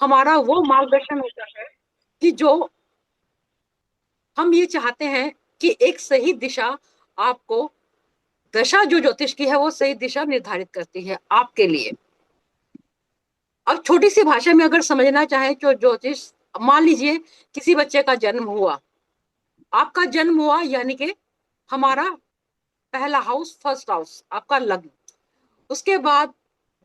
हमारा वो मार्गदर्शन होता है कि जो हम ये चाहते हैं कि एक सही दिशा आपको, दशा जो ज्योतिष की है वो सही दिशा निर्धारित करती है आपके लिए। अब छोटी सी भाषा में अगर समझना चाहे तो ज्योतिष, मान लीजिए किसी बच्चे का जन्म हुआ, आपका जन्म हुआ यानी कि हमारा पहला हाउस, फर्स्ट हाउस आपका लग्न। उसके बाद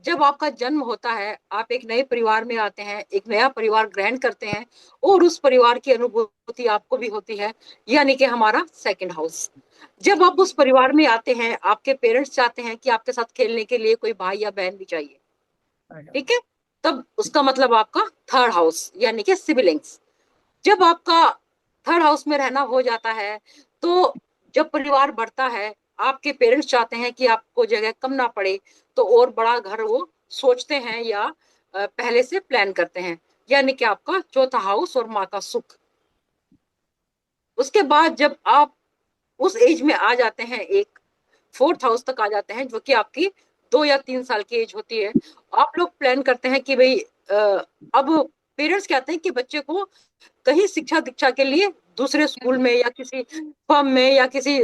जब आपका जन्म होता है, आप एक नए परिवार में आते हैं, एक नया परिवार ग्रहण करते हैं और उस परिवार की अनुभूति आपको भी होती है, यानी कि हमारा सेकंड हाउस। जब आप उस परिवार में आते हैं, आपके पेरेंट्स चाहते हैं कि आपके साथ खेलने के लिए कोई भाई या बहन भी चाहिए, ठीक है, तब उसका मतलब आपका थर्ड हाउस यानी कि सिबलिंग्स। जब आपका थर्ड हाउस में रहना हो जाता है, तो जब परिवार बढ़ता है, आपके पेरेंट्स चाहते हैं कि आपको जगह कम ना पड़े, तो और बड़ा घर वो सोचते हैं या पहले से प्लान करते हैं, यानी कि आपका चौथा हाउस और माँ का सुख। उसके बाद जब आप उस एज में आ जाते हैं, एक फोर्थ हाउस तक आ जाते हैं, जो कि आपकी 2 या 3 साल की एज होती है, आप लोग प्लान करते हैं कि भाई अब पेरेंट्स कहते हैं कि बच्चे को कहीं शिक्षा दीक्षा के लिए दूसरे स्कूल में या किसी फर्म में या किसी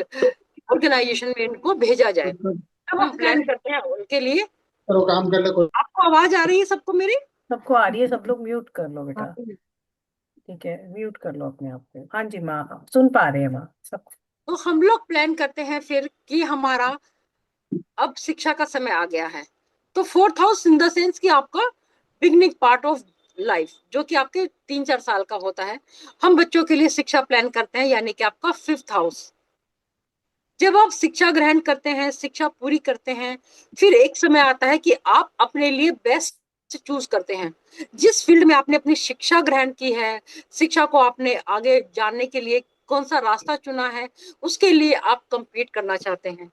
ऑर्गेनाइजेशन में इनको भेजा जाए। तब हम प्लान करते हैं उनके लिए। करो काम कर ले कोई। आपको आवाज आ रही है सबको मेरी? सबको आ रही है, सब लोग म्यूट कर लो हाँ। बेटा। ठीक है, म्यूट कर लो अपने आप को। हाँ जी माँ, हाँ, सुन पा रहे हैं माँ सब। तो हम लोग प्लान करते हैं फिर कि हमारा अब शिक्षा का समय आ गया है। तो fourth house in the sense कि आपका बिगनिंग पार्ट ऑफ लाइफ, जो कि आपके 3-4 साल का होता है, हम बच्चों के लिए शिक्षा प्लान करते हैं, यानी कि आपका फिफ्थ हाउस। जब आप शिक्षा ग्रहण करते हैं, शिक्षा पूरी करते हैं, फिर एक समय आता है कि आप अपने लिए बेस्ट चूज करते हैं। जिस फील्ड में आपने अपनी शिक्षा ग्रहण की है, शिक्षा को आपने आगे जानने के लिए कौन सा रास्ता चुना है, उसके लिए आप compete करना चाहते हैं।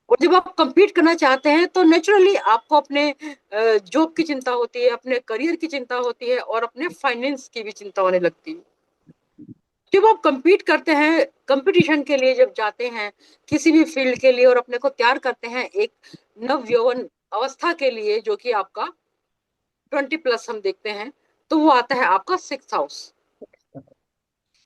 और जब आप compete करना चाहते हैं तो नेचुरली आपको अपने जॉब की चिंता होती है, अपने करियर की चिंता होती है और अपने फाइनेंस की भी चिंता होने लगती है। जब आप compete करते हैं, कंपटीशन के लिए जब जाते हैं किसी भी फील्ड के लिए और अपने को तैयार करते हैं एक नव यौवन अवस्था के लिए, जो कि आपका 20+ हम देखते हैं, तो वो आता है आपका सिक्स हाउस।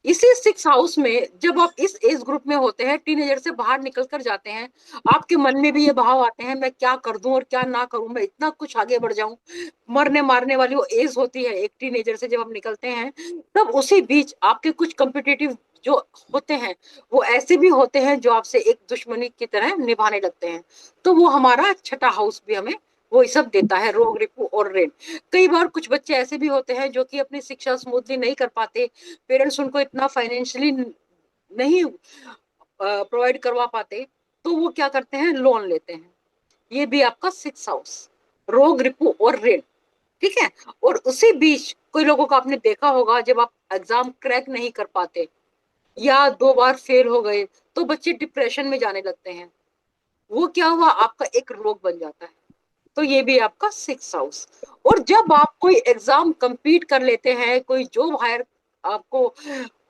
इसी सिक्स हाउस में जब आप इस एज ग्रुप में होते हैं, टीनेजर से बाहर निकल कर जाते हैं, आपके मन में भी ये भाव आते हैं मैं क्या कर दूं और क्या ना करूं, मैं इतना कुछ आगे बढ़ जाऊं। मरने मारने वाली वो एज होती है एक टीनेजर से जब हम निकलते हैं, तब उसी बीच आपके कुछ कम्पिटिटिव जो होते हैं, वो ऐसे भी होते हैं जो आपसे एक दुश्मनी की तरह निभाने लगते हैं। तो वो हमारा छठा हाउस भी हमें वो सब देता है, रोग रिपू और रेन। कई बार कुछ बच्चे ऐसे भी होते हैं जो कि अपनी शिक्षा स्मूथली नहीं कर पाते, पेरेंट्स उनको इतना फाइनेंशियली नहीं प्रोवाइड करवा पाते, तो वो क्या करते हैं, लोन लेते हैं। ये भी आपका सिक्स हाउस, रोग रिपू और ऋण, ठीक है। और उसी बीच कोई लोगों को आपने देखा होगा, जब आप एग्जाम क्रैक नहीं कर पाते या 2 बार फेल हो गए, तो बच्चे डिप्रेशन में जाने लगते हैं। वो क्या हुआ, आपका एक रोग बन जाता है। तो ये भी आपका सिक्स हाउस। और जब आप कोई एग्जाम कंप्लीट कर लेते हैं, कोई जॉब हायर आपको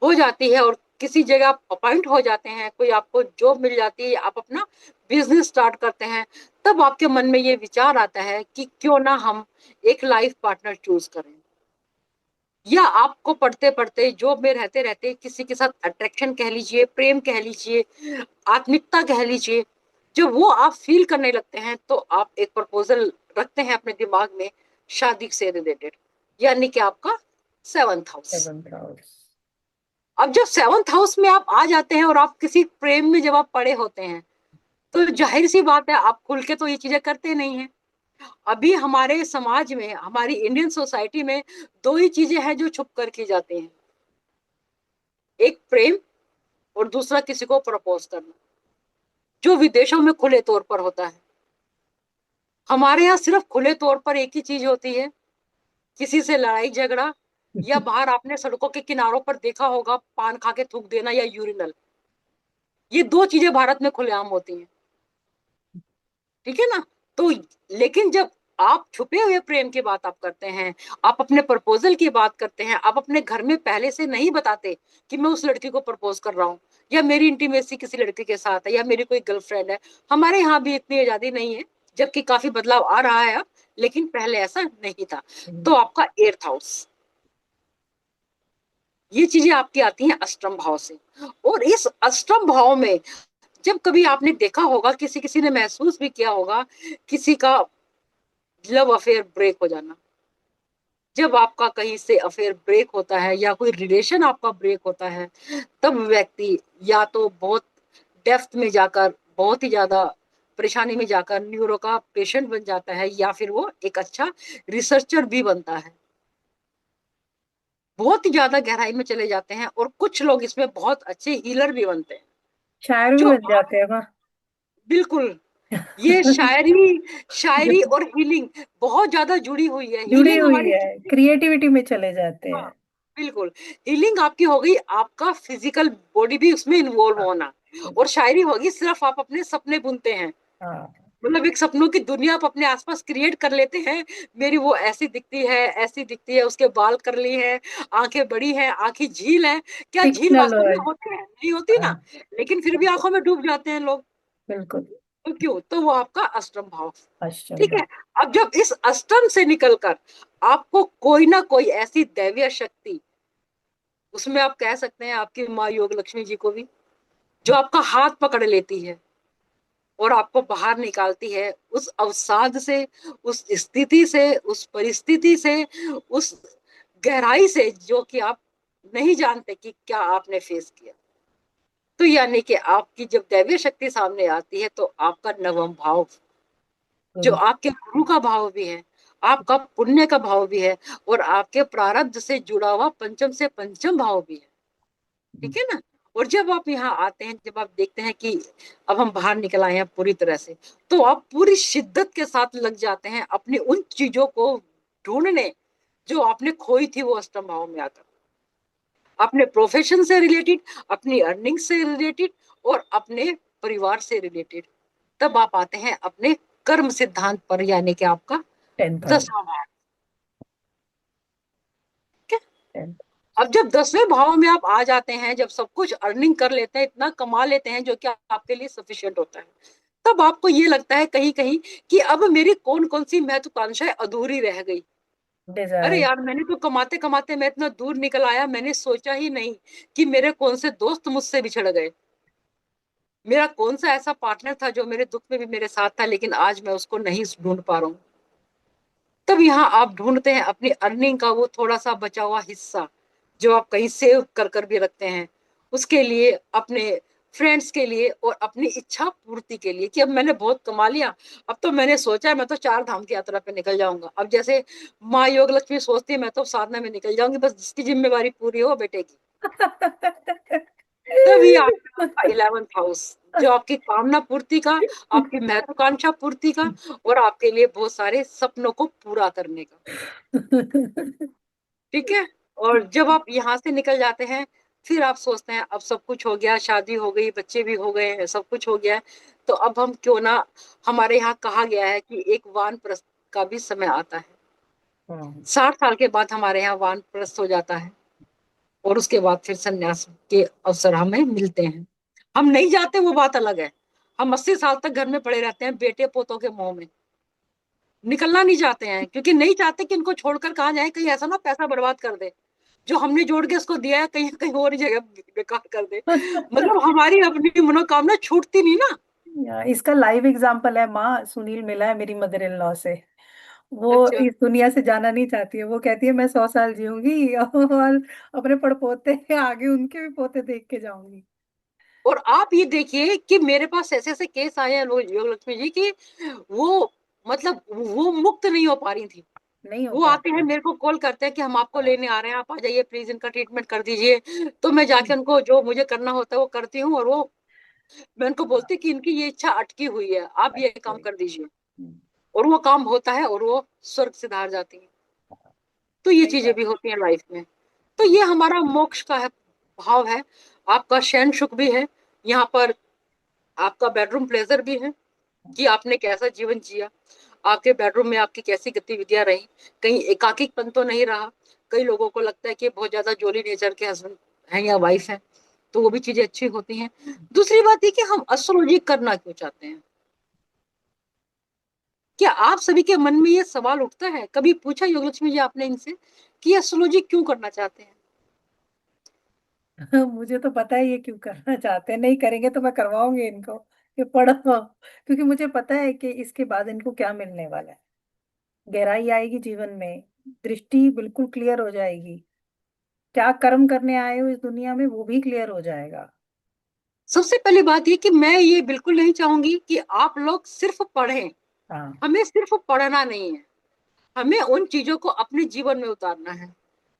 हो जाती है और किसी जगह आप अपॉइंट हो जाते हैं, कोई आपको जॉब मिल जाती है, आप अपना बिजनेस स्टार्ट करते हैं, तब आपके मन में ये विचार आता है कि क्यों ना हम एक लाइफ पार्टनर चूज करें। या आपको पढ़ते पढ़ते जॉब में रहते रहते किसी के साथ अट्रैक्शन कह लीजिए, प्रेम कह लीजिए, आत्मिकता कह लीजिए, जब वो आप फील करने लगते हैं, तो आप एक प्रपोजल रखते हैं अपने दिमाग में शादी से रिलेटेड, यानी कि आपका सेवंथ हाउस। Seventh house. अब जब सेवंथ हाउस में आप आ जाते हैं और आप किसी प्रेम में जब आप पड़े होते हैं, तो जाहिर सी बात है आप खुल के तो ये चीजें करते नहीं हैं। अभी हमारे समाज में, हमारी इंडियन सोसाइटी में दो ही चीजें हैं जो छुप कर की जाती हैं, एक प्रेम और दूसरा किसी को प्रपोज करना, जो विदेशों में खुले तौर पर होता है। हमारे यहाँ सिर्फ खुले तौर पर एक ही चीज होती है, किसी से लड़ाई झगड़ा, या बाहर आपने सड़कों के किनारों पर देखा होगा पान खा के थूक देना या यूरिनल। ये दो चीजें भारत में खुलेआम होती हैं, ठीक है ना। तो लेकिन जब आप छुपे हुए प्रेम की बात आप करते हैं, आप अपने प्रपोजल की बात करते हैं, आप अपने घर में पहले से नहीं बताते कि मैं उस लड़की को प्रपोज कर रहा हूँ, या मेरी इंटीमेसी किसी लड़के के साथ है, या मेरी कोई गर्लफ्रेंड है। हमारे यहाँ भी इतनी आजादी नहीं है, जबकि काफी बदलाव आ रहा है अब, लेकिन पहले ऐसा नहीं था। हम्म। तो आपका 8th हाउस, ये चीजें आपकी आती हैं अष्टम भाव से। और इस अष्टम भाव में जब कभी आपने देखा होगा, किसी किसी ने महसूस भी किया होगा, किसी का लव अफेयर ब्रेक हो जाना, जब आपका कहीं से अफेयर ब्रेक होता है या कोई रिलेशन आपका ब्रेक होता है, तब व्यक्ति या तो बहुत डेप्थ में जाकर, बहुत ही ज्यादा परेशानी में जाकर न्यूरो का पेशेंट बन जाता है, या फिर वो एक अच्छा रिसर्चर भी बनता है, बहुत ही ज्यादा गहराई में चले जाते हैं। और कुछ लोग इसमें बहुत अच्छे हीलर भी बनते हैं, शायर भी जो बन जाते हैं वहाँ। बिल्कुल, ये शायरी, शायरी और हीलिंग बहुत ज्यादा जुड़ी हुई है। जुड़ी हीलिंग हुई हमारी, है, क्रिएटिविटी में चले जाते हाँ हैं। बिल्कुल, हीलिंग आपकी हो गई, आपका फिजिकल बॉडी भी उसमें इन्वॉल्व हाँ। होना, और शायरी होगी सिर्फ आप अपने सपने बुनते हैं, हाँ। मतलब एक सपनों की दुनिया आप अपने आसपास क्रिएट कर लेते हैं। मेरी वो ऐसी दिखती है, ऐसी दिखती है, उसके बाल करली हैं, आंखें बड़ी हैं, आंखें झील हैं। क्या झील फिक्शनल वास्तव में वर्ड। होती है? नहीं होती हाँ। ना, लेकिन फिर भी बिल्कुल। आंखों में डूब जाते हैं लोग। बिल्कुल। तो क्यों? तो वो आपका अष्टम भाव। ठीक अश्चंबा। है। अब जब इस अष्टम से निकलकर आपको कोई ना कोई ऐसी दैवीय शक्ति, उसमें आप कह सकते हैं आपकी माँ योग लक्ष्मी जी को भी, जो आपका हाथ पकड़ लेती है और आपको बाहर निकालती है उस अवसाद से, उस स्थिति से, उस परिस्थिति से, उस गहराई से, जो कि आप नहीं जानते कि क्या आपने फेस किया। तो यानी कि आपकी जब दैवीय शक्ति सामने आती है, तो आपका नवम भाव, जो गुरु। आपके गुरु का भाव भी है, आपका पुण्य का भाव भी है, और आपके प्रारब्ध से जुड़ा हुआ पंचम से पंचम भाव भी है। ठीक है ना। और जब आप यहाँ आते हैं, जब आप देखते हैं कि अब हम बाहर निकल आए हैं पूरी तरह से, तो आप पूरी शिद्दत के साथ लग जाते हैं अपनी उन चीजों को ढूंढने जो आपने खोई थी वो अष्टम भाव में आकर, अपने प्रोफेशन से रिलेटेड, अपनी अर्निंग से रिलेटेड, और अपने परिवार से रिलेटेड। तब आप आते हैं अपने कर्म सिद्धांत पर, यानी कि आपका 10th हाउस। 10वां भाव। ठीक है। 10th। अब जब 10वें भाव में आप आ जाते हैं, जब सब कुछ अर्निंग कर लेते हैं, इतना कमा लेते हैं जो कि आपके लिए सफिशिएंट होता है, तब आपको ये लगता है कहीं कहीं कि अब मेरी कौन कौन सी महत्वाकांक्षाएं अधूरी रह गई। अरे डिजायर। यार, मैंने तो कमाते कमाते मैं इतना दूर निकल आया, मैंने सोचा ही नहीं कि मेरे कौन से दोस्त मुझसे बिछड़ गए, मेरा कौन सा ऐसा पार्टनर था जो मेरे दुख में भी मेरे साथ था, लेकिन आज मैं उसको नहीं ढूंढ पा रहा हूँ। तब यहाँ आप ढूंढते हैं अपनी अर्निंग का वो थोड़ा सा बचा हुआ हिस्सा, जो आप कहीं सेव कर कर भी रखते हैं, उसके लिए, अपने फ्रेंड्स के लिए, और अपनी इच्छा पूर्ति के लिए, कि अब मैंने बहुत कमा लिया, अब तो मैंने सोचा है मैं तो 4 धाम की यात्रा पे निकल जाऊंगा। अब जैसे माँ योग लक्ष्मी सोचती है मैं तो साधना में निकल जाऊंगी, बस जिसकी जिम्मेवारी पूरी हो बेटे की। तभी आपका 11th हाउस, जो आपकी कामना पूर्ति का, आपकी महत्वाकांक्षा पूर्ति का, और आपके लिए बहुत सारे सपनों को पूरा करने का। ठीक है। और जब आप यहाँ से निकल जाते हैं, फिर आप सोचते हैं अब सब कुछ हो गया, शादी हो गई, बच्चे भी हो गए हैं, सब कुछ हो गया है, तो अब हम क्यों ना, हमारे यहाँ कहा गया है कि एक वानप्रस्थ का भी समय आता है। हाँ। 60 साल के बाद हमारे यहाँ वानप्रस्थ हो जाता है, और उसके बाद फिर संन्यास के अवसर हमें मिलते हैं। हम नहीं जाते वो बात अलग है, हम 80 साल तक घर में पड़े रहते हैं बेटे पोतों के मोह में, निकलना नहीं चाहते हैं, क्योंकि नहीं चाहते कि इनको छोड़कर कहाँ जाए, कहीं ऐसा ना पैसा बर्बाद कर दे, जो हमने जोड़ के उसको दिया है कहीं कहीं और ही जगह बेकार कर दे। मतलब हमारी अपनी मनोकामना छूटती नहीं ना। इसका लाइव एग्जांपल है, माँ सुनील मिला है मेरी मदर इन लॉ से। वो अच्छा। इस दुनिया से जाना नहीं चाहती है, वो कहती है मैं 100 साल जीऊंगी और अपने पड़पोते आगे उनके भी पोते देख के जाऊंगी। और आप ये देखिए कि मेरे पास ऐसे ऐसे केस आए हैं योग लक्ष्मी जी की, वो मतलब वो मुक्त नहीं हो पा रही थी। नहीं हो वो आते पाती हैं है। मेरे को कॉल करते हैं कि हम आपको हाँ। लेने आ रहे हैं, आप आ जाइए प्लीज, इनका ट्रीटमेंट कर दीजिए। तो मैं जाके उनको जो मुझे करना होता है वो करती हूँ, और वो, मैं उनको हाँ, बोलती हूँ कि इनकी ये इच्छा अटकी हुई है, आप ये अच्छी काम हुई। कर दीजिए। हम्म। और वो काम होता है, और वो स्वर्ग से धार जाती है। तो ये सही चीजें बात। भी होती हैं लाइफ में। तो ये हमारा मोक्ष का है, भाव है। आपका शयन सुख भी है यहाँ पर, आपका बेडरूम प्लेजर भी है, कि आपने कैसा जीवन जिया, आपके बेडरूम में आपकी कैसी गतिविधियां रही, कहीं एकाकीपन तो नहीं रहा। कई लोगों को लगता है कि बहुत ज्यादा जोली नेचर के हस्बैंड हैं या वाइफ है, तो वो भी चीजें अच्छी होती हैं। दूसरी बात ये कि हम एस्ट्रोलॉजी करना क्यों चाहते हैं। क्या आप सभी के मन में ये सवाल उठता है, कभी पूछा योगलक्ष्मी जी आपने इनसे कि एस्ट्रोलॉजी क्यों करना चाहते हैं? मुझे तो पता है ये क्यों करना चाहते हैं, नहीं करेंगे तो मैं करवाऊंगी इनको कि पढ़ो, क्योंकि मुझे पता है कि इसके बाद इनको क्या मिलने वाला है। गहराई आएगी जीवन में, दृष्टि बिल्कुल क्लियर हो जाएगी, क्या कर्म करने आए हो इस दुनिया में वो भी क्लियर हो जाएगा। सबसे पहली बात ये कि मैं ये बिल्कुल नहीं चाहूंगी कि आप लोग सिर्फ पढ़ें। हाँ, हमें सिर्फ पढ़ना नहीं है, हमें उन चीजों को अपने जीवन में उतारना है।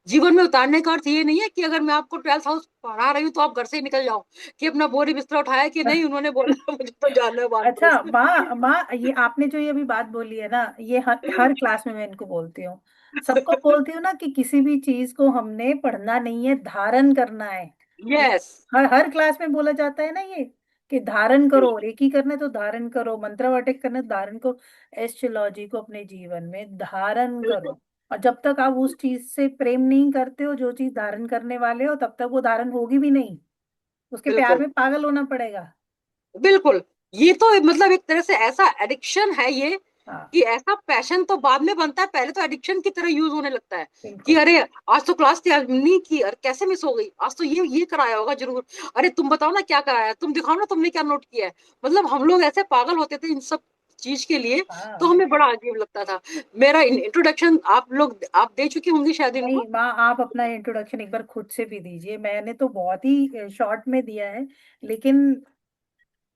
जीवन में उतारने का अर्थ ये नहीं है कि अगर मैं आपको 12th हाउस पढ़ा रही हूँ तो आप घर से ही निकल जाओ कि अपना बोरी बिस्तरा उठाया कि नहीं उन्होंने बोला मुझे तो जाना है अच्छा वानप्रस्थ। माँ माँ, ये आपने जो ये अभी बात बोली है ना, ये हर क्लास में मैं इनको बोलती हूँ, सबको बोलती हूँ ना कि किसी भी चीज को हमने पढ़ना नहीं है, धारण करना है। ये यस। हर हर क्लास में बोला जाता है ना ये, कि धारण करो, बिल्कुल। रेकी करना है तो धारण करो, मंत्रवाटिक करना है तो धारण करो, एस्ट्रोलॉजी को अपने जीवन में धारण बिल्कुल। करो। और जब तक आप उस चीज से प्रेम नहीं करते हो, जो चीज धारण करने वाले हो, तब तक वो धारण होगी भी नहीं, उसके प्यार बिल्कुल। में पागल होना पड़ेगा। बिल्कुल। ये तो मतलब एक तरह से ऐसा एडिक्शन है ये, हाँ, कि ऐसा पैशन तो बाद में बनता है, पहले तो एडिक्शन की तरह यूज होने लगता है कि बिल्कुल। अरे आज तो क्लास थी, आज नहीं की, अरे कैसे मिस हो गई, आज तो ये कराया होगा जरूर, अरे तुम बताओ ना क्या कराया, तुम दिखाओ ना तुमने क्या नोट किया है। मतलब हम लोग ऐसे पागल होते थे इन सब चीज के लिए। तो हाँ, हमें बड़ा अजीब लगता था। मेरा इंट्रोडक्शन आप लोग आप दे चुकी होंगी शायद नहीं इनको। माँ, आप अपना इंट्रोडक्शन एक बार खुद से भी दीजिए, मैंने तो बहुत ही शॉर्ट में दिया है, लेकिन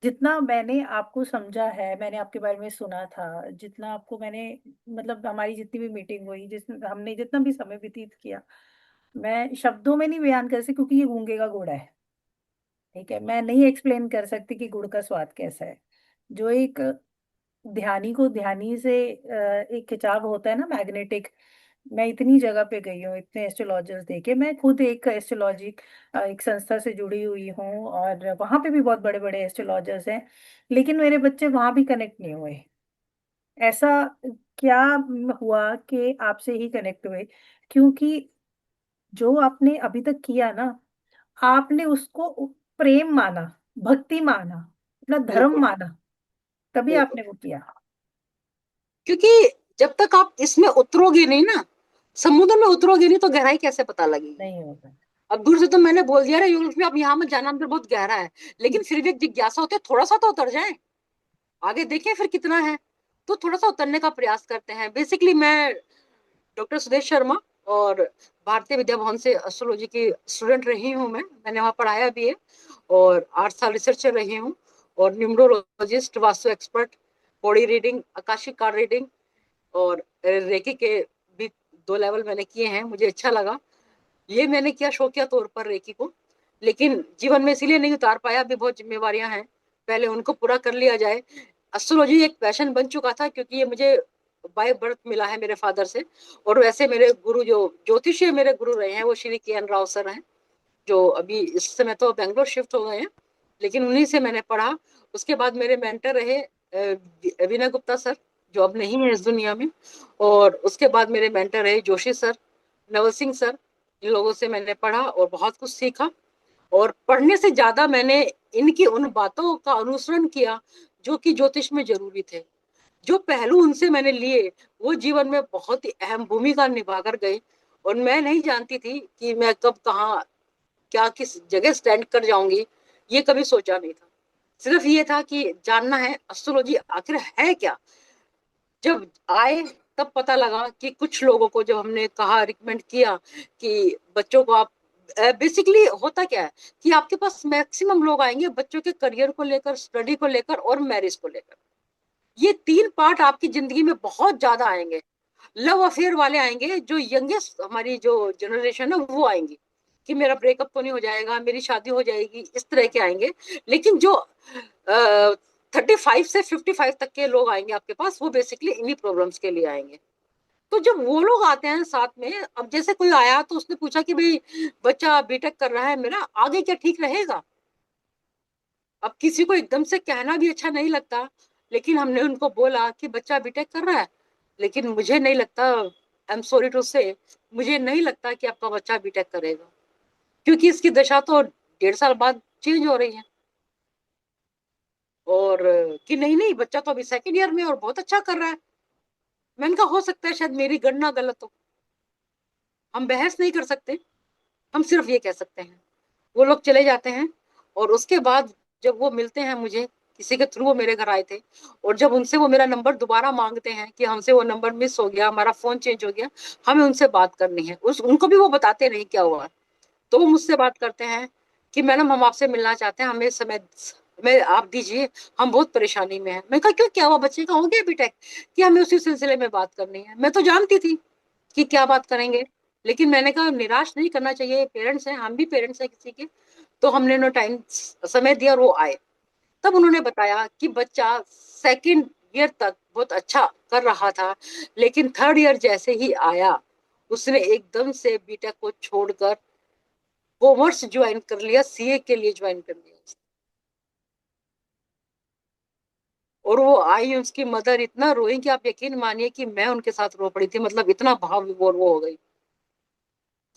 जितना मैंने आपको समझा है, मैंने आपके बारे में सुना था, जितना आपको मैंने, मतलब हमारी जितनी भी मीटिंग हुई, जिस हमने जितना भी समय व्यतीत किया, मैं शब्दों में नहीं बयान कर सकती, क्योंकि ये गूंगे का घोड़ा है। ठीक है, मैं नहीं एक्सप्लेन कर सकती कि गुड़ का स्वाद कैसा है। जो एक ध्यानी को ध्यानी से एक खिंचाव होता है ना, मैग्नेटिक। मैं इतनी जगह पे गई हूँ, इतने एस्ट्रोलॉजर्स देखे, मैं खुद एक एस्ट्रोलॉजी एक संस्था से जुड़ी हुई हूँ, और वहां पे भी बहुत बड़े बड़े एस्ट्रोलॉजर्स हैं, लेकिन मेरे बच्चे वहां भी कनेक्ट नहीं हुए। ऐसा क्या हुआ कि आपसे ही कनेक्ट हुए? क्योंकि जो आपने अभी तक किया ना, आपने उसको प्रेम माना, भक्ति माना, अपना धर्म बिल्कुल। माना, तभी बिल्कुल। आपने वो किया। क्योंकि जब तक आप इसमें उतरोगे नहीं ना, समुद्र में उतरोगे नहीं तो गहराई कैसे पता लगेगी। नहीं होगा। अब दूर से तो मैंने बोल दिया, अरे यूरोप में आप यहाँ मत जाना, अंदर बहुत गहरा है। लेकिन फिर भी एक जिज्ञासा होती है, थोड़ा सा तो उतर जाए, आगे देखें फिर कितना है। तो थोड़ा सा उतरने का प्रयास करते हैं। बेसिकली मैं डॉक्टर सुदेश शर्मा और भारतीय विद्या भवन से एस्ट्रोलॉजी की स्टूडेंट रही हूँ। मैंने वहाँ पढ़ाया भी है और 8 साल रिसर्चर रही हूँ। और numerologist, vastu expert, body reading, Akashic card reading और रेकी के भी 2 लेवल मैंने किए हैं। मुझे अच्छा लगा। ये मैंने किया शौकिया तौर पर रेकी को, लेकिन जीवन में इसीलिए नहीं उतार पाया, अभी बहुत जिम्मेवारियां हैं, पहले उनको पूरा कर लिया जाए। एस्ट्रोलॉजी एक पैशन बन चुका था क्योंकि ये मुझे बाय बर्थ मिला है मेरे फादर से। और वैसे मेरे गुरु जो ज्योतिषीय मेरे गुरु रहे हैं वो श्री के एन राव सर हैं, जो अभी इस समय तो बेंगलोर शिफ्ट हो गए हैं, लेकिन उन्हीं से मैंने पढ़ा। उसके बाद मेरे मेंटर रहे विनय गुप्ता सर, जो अब नहीं है इस दुनिया में। और उसके बाद मेरे मेंटर रहे जोशी सर, नवल सिंह सर। इन लोगों से मैंने पढ़ा और बहुत कुछ सीखा। और पढ़ने से ज्यादा मैंने इनकी उन बातों का अनुसरण किया जो कि ज्योतिष में जरूरी थे। जो पहलू उनसे मैंने लिए वो जीवन में बहुत ही अहम भूमिका निभा कर गए। और मैं नहीं जानती थी कि मैं कब कहाँ क्या किस जगह स्टैंड कर जाऊंगी, ये कभी सोचा नहीं था। सिर्फ ये था कि जानना है एस्ट्रोलॉजी आखिर है क्या। जब आए तब पता लगा कि कुछ लोगों को जब हमने कहा, रिकमेंड किया कि बच्चों को आप, बेसिकली होता क्या है कि आपके पास मैक्सिमम लोग आएंगे बच्चों के करियर को लेकर, स्टडी को लेकर और मैरिज को लेकर। ये 3 पार्ट आपकी जिंदगी में बहुत ज्यादा आएंगे। लव अफेयर वाले आएंगे, जो यंगेस्ट हमारी जो जनरेशन है वो आएंगी कि मेरा ब्रेकअप तो नहीं हो जाएगा, मेरी शादी हो जाएगी, इस तरह के आएंगे। लेकिन जो 35 से 55 तक के लोग आएंगे आपके पास, वो बेसिकली इन्हीं प्रॉब्लम्स के लिए आएंगे। तो जब वो लोग आते हैं साथ में, अब जैसे कोई आया तो उसने पूछा कि भाई बच्चा बीटेक कर रहा है मेरा, आगे क्या ठीक रहेगा। अब किसी को एकदम से कहना भी अच्छा नहीं लगता, लेकिन हमने उनको बोला कि बच्चा बीटेक कर रहा है, लेकिन मुझे नहीं लगता, आई एम सॉरी टू से, मुझे नहीं लगता कि आपका बच्चा बीटेक करेगा, क्योंकि इसकी दशा तो 1.5 साल बाद चेंज हो रही है। और कि नहीं नहीं, बच्चा तो अभी सेकंड ईयर में और बहुत अच्छा कर रहा है। मैंने कहा हो सकता है शायद मेरी गणना गलत हो, हम बहस नहीं कर सकते, हम सिर्फ ये कह सकते हैं। वो लोग चले जाते हैं, और उसके बाद जब वो मिलते हैं मुझे, किसी के थ्रू वो मेरे घर आए थे, और जब उनसे वो मेरा नंबर दोबारा मांगते हैं कि हमसे वो नंबर मिस हो गया, हमारा फोन चेंज हो गया, हमें उनसे बात करनी है, उस उनको भी वो बताते नहीं क्या हुआ, तो वो मुझसे बात करते हैं कि मैडम हम आपसे मिलना चाहते हैं, हमें समय में आप दीजिए, हम बहुत परेशानी में हैं। मैं कहा क्यों, क्या हुआ, बच्चे का हो गया बीटेक, कि हमें उसी सिलसिले में बात करनी है। मैं तो जानती थी कि क्या बात करेंगे, लेकिन मैंने कहा निराश नहीं करना चाहिए, पेरेंट्स हैं, हम भी पेरेंट्स हैं किसी के। तो हमने नो टाइम समय दिया और वो आए। तब उन्होंने बताया कि बच्चा सेकंड ईयर तक बहुत अच्छा कर रहा था, लेकिन थर्ड ईयर जैसे ही आया, उसने एकदम से बीटेक को छोड़कर कॉमर्स ज्वाइन कर लिया, सीए के लिए ज्वाइन कर लिया। और वो आई, उसकी मदर इतना रोई कि आप यकीन मानिए कि मैं उनके साथ रो पड़ी थी, मतलब इतना भाव विभोर वो हो गई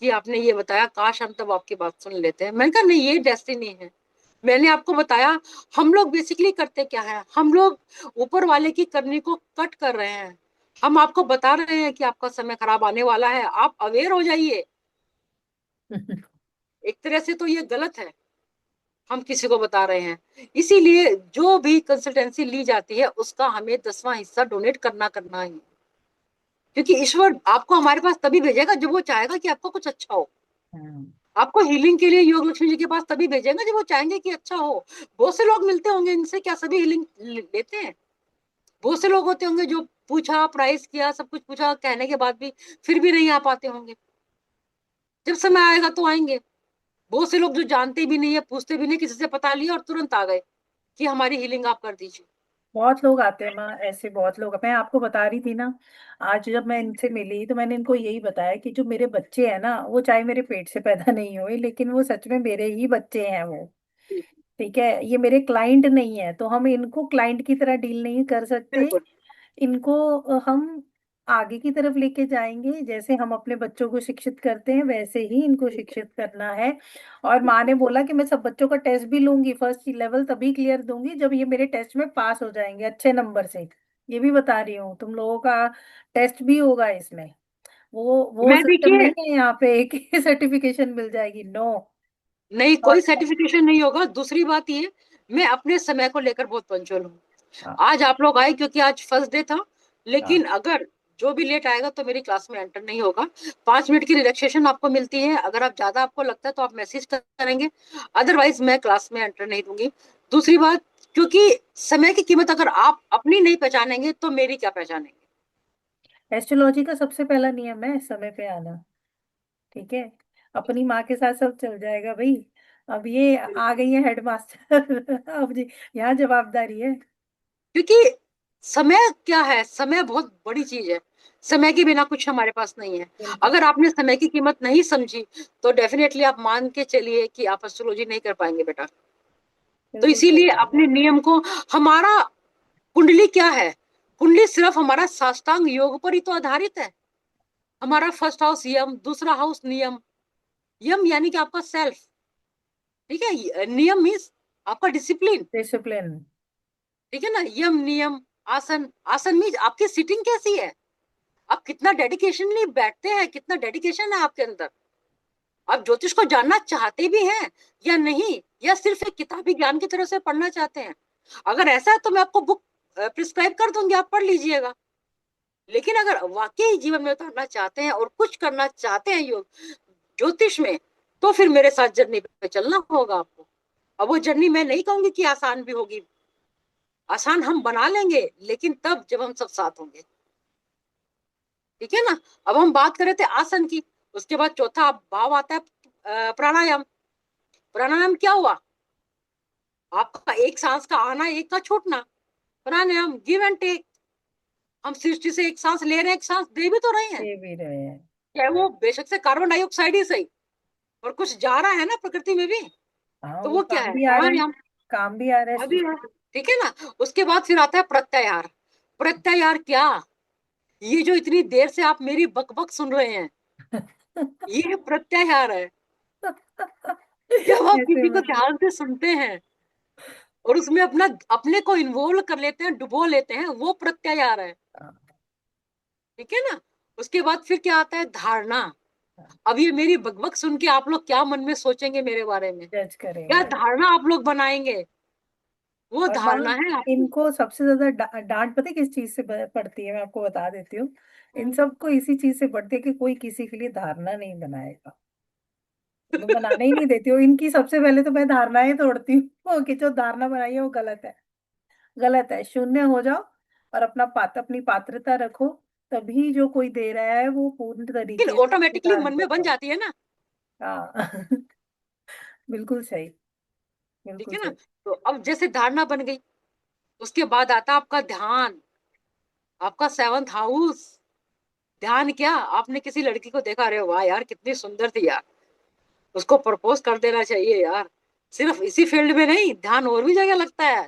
कि आपने ये बताया, काश हम तब आपकी बात सुन लेते हैं। मैंने कहा नहीं, ये डेस्टिनी है। मैंने आपको बताया, हम लोग बेसिकली करते क्या है, हम लोग ऊपर वाले की करनी को कट कर रहे हैं। हम आपको बता रहे हैं कि आपका समय खराब आने वाला है, आप अवेयर हो जाइए। एक तरह से तो ये गलत है, हम किसी को बता रहे हैं। इसीलिए जो भी कंसल्टेंसी ली जाती है उसका हमें 10वां हिस्सा डोनेट करना करना ही, क्योंकि ईश्वर आपको हमारे पास तभी भेजेगा जब वो चाहेगा कि आपको कुछ अच्छा हो। हम्म। आपको हीलिंग के लिए योग लक्ष्मी जी के पास तभी भेजेंगे जब वो चाहेंगे कि अच्छा हो। बहुत से लोग मिलते होंगे इनसे, क्या सभी हीलिंग लेते हैं? बहुत से लोग होते होंगे जो पूछा, प्राइस किया, सब कुछ पूछा कहने के बाद भी फिर भी नहीं आ पाते होंगे। जब समय आएगा तो आएंगे। बहुत से लोग जो जानते भी नहीं है, पूछते भी नहीं, किसी से पता लिया और तुरंत आ गए कि हमारी हीलिंग आप कर दीजिए। बहुत लोग आते हैं माँ, ऐसे बहुत लोग। मैं आपको बता रही थी ना, आज जब मैं इनसे मिली तो मैंने इनको यही बताया कि जो मेरे बच्चे हैं ना, वो चाहे मेरे पेट से पैदा नहीं हुए, लेकिन वो सच में मेरे ही बच्चे हैं वो। ठीक है, ये मेरे क्लाइंट नहीं है, तो हम इनको क्लाइंट की तरह डील नहीं कर सकते। बिल्कुल। इनको हम आगे की तरफ लेके जाएंगे, जैसे हम अपने बच्चों को शिक्षित करते हैं वैसे ही इनको शिक्षित करना है। और माँ ने बोला कि मैं सब बच्चों का टेस्ट भी लूंगी, फर्स्ट लेवल तभी क्लियर दूंगी जब ये मेरे टेस्ट में पास हो जाएंगे अच्छे नंबर से। ये भी बता रही हूँ, तुम लोगों का टेस्ट भी होगा इसमें। वो मैं सिस्टम देखिए, नहीं है यहाँ पे एक सर्टिफिकेशन मिल जाएगी, नो। नहीं कोई सर्टिफिकेशन नहीं होगा। दूसरी बात ये, मैं अपने समय को लेकर बहुत पंचुअल हूँ। हाँ आज आप लोग आए क्योंकि आज फर्स्ट डे था, हाँ। लेकिन अगर जो भी लेट आएगा तो मेरी क्लास में एंटर नहीं होगा। 5 मिनट की रिलैक्सेशन आपको मिलती है, अगर आप ज्यादा आपको लगता है तो आप मैसेज करेंगे, अदरवाइज मैं क्लास में एंटर नहीं दूंगी। दूसरी बात, क्योंकि समय की कीमत अगर आप अपनी नहीं पहचानेंगे तो मेरी क्या पहचानेंगे? एस्ट्रोलॉजी का सबसे पहला नियम है समय पे आना। ठीक है, अपनी माँ के साथ सब चल जाएगा भाई। अब ये आ गई है हेडमास्टर अब जी यहाँ जवाबदारी है। क्योंकि समय क्या है, समय बहुत बड़ी चीज है, समय के बिना कुछ हमारे पास नहीं है। बिल्कुल। अगर आपने समय की कीमत नहीं समझी तो डेफिनेटली आप मान के चलिए कि आप एस्ट्रोलॉजी नहीं कर पाएंगे बेटा। तो बिल्कुल सही इसीलिए बात है। अपने नियम को, हमारा कुंडली क्या है, कुंडली सिर्फ हमारा साष्टांग योग पर ही तो आधारित है। हमारा फर्स्ट हाउस यम, दूसरा हाउस नियम। यम यानी कि आपका सेल्फ, ठीक है, नियम मीन्स आपका डिसिप्लिन, डिसिप्लिन। ठीक है ना। यम नियम, आसन, आसन मीन्स आपकी सिटिंग कैसी है, आप कितना डेडिकेशनली बैठते हैं, कितना डेडिकेशन है आपके अंदर, आप ज्योतिष को जानना चाहते भी हैं या नहीं, या सिर्फ एक किताबी ज्ञान की तरह से पढ़ना चाहते हैं। अगर ऐसा है तो मैं आपको बुक प्रिस्क्राइब कर दूंगी, आप पढ़ लीजिएगा। लेकिन अगर वाकई जीवन में उतारना चाहते हैं और कुछ करना चाहते हैं योग ज्योतिष में, तो फिर मेरे साथ जर्नी पे चलना होगा आपको। अब वो जर्नी मैं नहीं कहूंगी कि आसान भी होगी, आसान हम बना लेंगे, लेकिन तब जब हम सब साथ होंगे। ठीक है ना। अब हम बात कर रहे थे आसन की, उसके बाद चौथा भाव आता है प्राणायाम। प्राणायाम क्या हुआ, आपका एक सांस का आना, एक का छूटना। प्राणायाम गिव एंड टेक, हम सृष्टि से एक सांस ले रहे हैं, एक सांस दे भी तो रहे हैं, ये भी रहे हैं। चाहे वो बेशक से कार्बन डाइऑक्साइड ही सही, और कुछ जा रहा है ना प्रकृति में भी। हाँ, तो वो वो क्या काम है, भी आ रहा है। प्राणायाम। काम भी आ रहा है अभी है, सृष्टि ठीक है ना। उसके बाद फिर आता है प्रत्याहार। प्रत्याहार क्या, ये जो इतनी देर से आप मेरी बकबक सुन रहे हैं, ये प्रत्याहार है। जब आप ऐसे किसी को मतलब। ध्यान से सुनते हैं और उसमें अपना अपने को इन्वॉल्व कर लेते हैं, डुबो लेते हैं, वो प्रत्याहार है। ठीक है ना। उसके बाद फिर क्या आता है, धारणा। अब ये मेरी बकबक सुन के आप लोग क्या मन में सोचेंगे मेरे बारे में, जज क्या करेंगे। धारणा आप लोग बनाएंगे, वो और माँ, धारणा है आपकी। इनको सबसे ज्यादा डांट पता है किस चीज से पड़ती है, मैं आपको बता देती हूँ। इन सबको इसी चीज से पड़ती है कि कोई किसी के लिए धारणा नहीं बनाएगा। मैं बनाने ही नहीं देती हूँ इनकी, सबसे पहले तो मैं धारणाएं तोड़ती हूँ कि जो धारणा बनाई है वो गलत है। गलत है, शून्य हो जाओ और अपनी पात्रता रखो। तभी जो कोई दे रहा है वो पूर्ण लेकिन तरीके से ऑटोमेटिकली स्वीकार मन में बन करो। जाती है ना। हाँ। बिल्कुल सही। ठीक बिल्कुल है ना। सही। तो अब जैसे धारणा बन गई, उसके बाद आता आपका ध्यान, आपका सेवंथ हाउस। ध्यान क्या, आपने किसी लड़की को देखा, अरे वाह यार कितनी सुंदर थी यार, उसको प्रपोज कर देना चाहिए यार। सिर्फ इसी फील्ड में नहीं, ध्यान और भी जगह लगता है।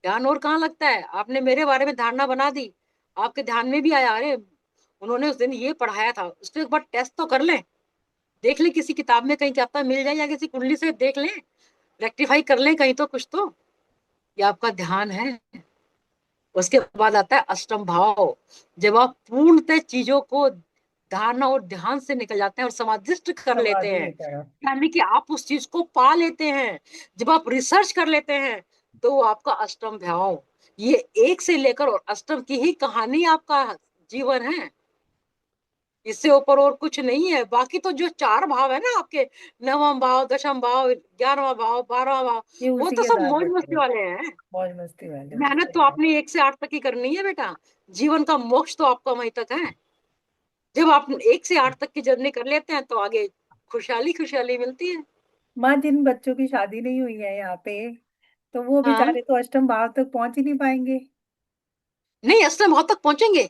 ध्यान और कहाँ लगता है, आपने मेरे बारे में धारणा बना दी, आपके ध्यान में भी आया, अरे उन्होंने उस दिन ये पढ़ाया था, उसको एक बार टेस्ट तो कर लें, देख लें किसी किताब में कहीं क्या पता मिल जाए, या किसी कुंडली से देख लें, रेक्टिफाई कर लें कहीं तो कुछ तो। ये आपका ध्यान है। उसके बाद आता है अष्टम भाव। जब आप पूर्णतः चीजों को धारणा और ध्यान से निकल जाते हैं और समाधिष्ट कर लेते समाधि हैं, की तरह। यानी कि आप उस चीज को पा लेते हैं, जब आप रिसर्च कर लेते हैं, तो वो आपका अष्टम भाव। ये एक से लेकर और अष्टम की ही कहानी आपका जीवन है, इससे ऊपर और कुछ नहीं है। बाकी तो जो चार भाव है ना आपके, नवम भाव, दशम भाव, 11वां भाव, 12वां भाव, ये वो उसी तो के सब आधार मौज पर मस्ती चले। वाले हैं। मौज मस्ती वाले तो मेहनत सही तो बात। आपने 1 से 8 तक ही करनी है बेटा, जीवन का मोक्ष तो आपका वहीं तक है। जब आप 1 से 8 तक की जर्नी कर लेते हैं तो आगे खुशहाली खुशहाली मिलती है। माँ, जिन बच्चों की शादी नहीं हुई है यहाँ पे, तो वो हाँ, बेचारे तो अष्टम भाव तक पहुंच ही नहीं पाएंगे। नहीं असली वहां तक पहुंचेंगे।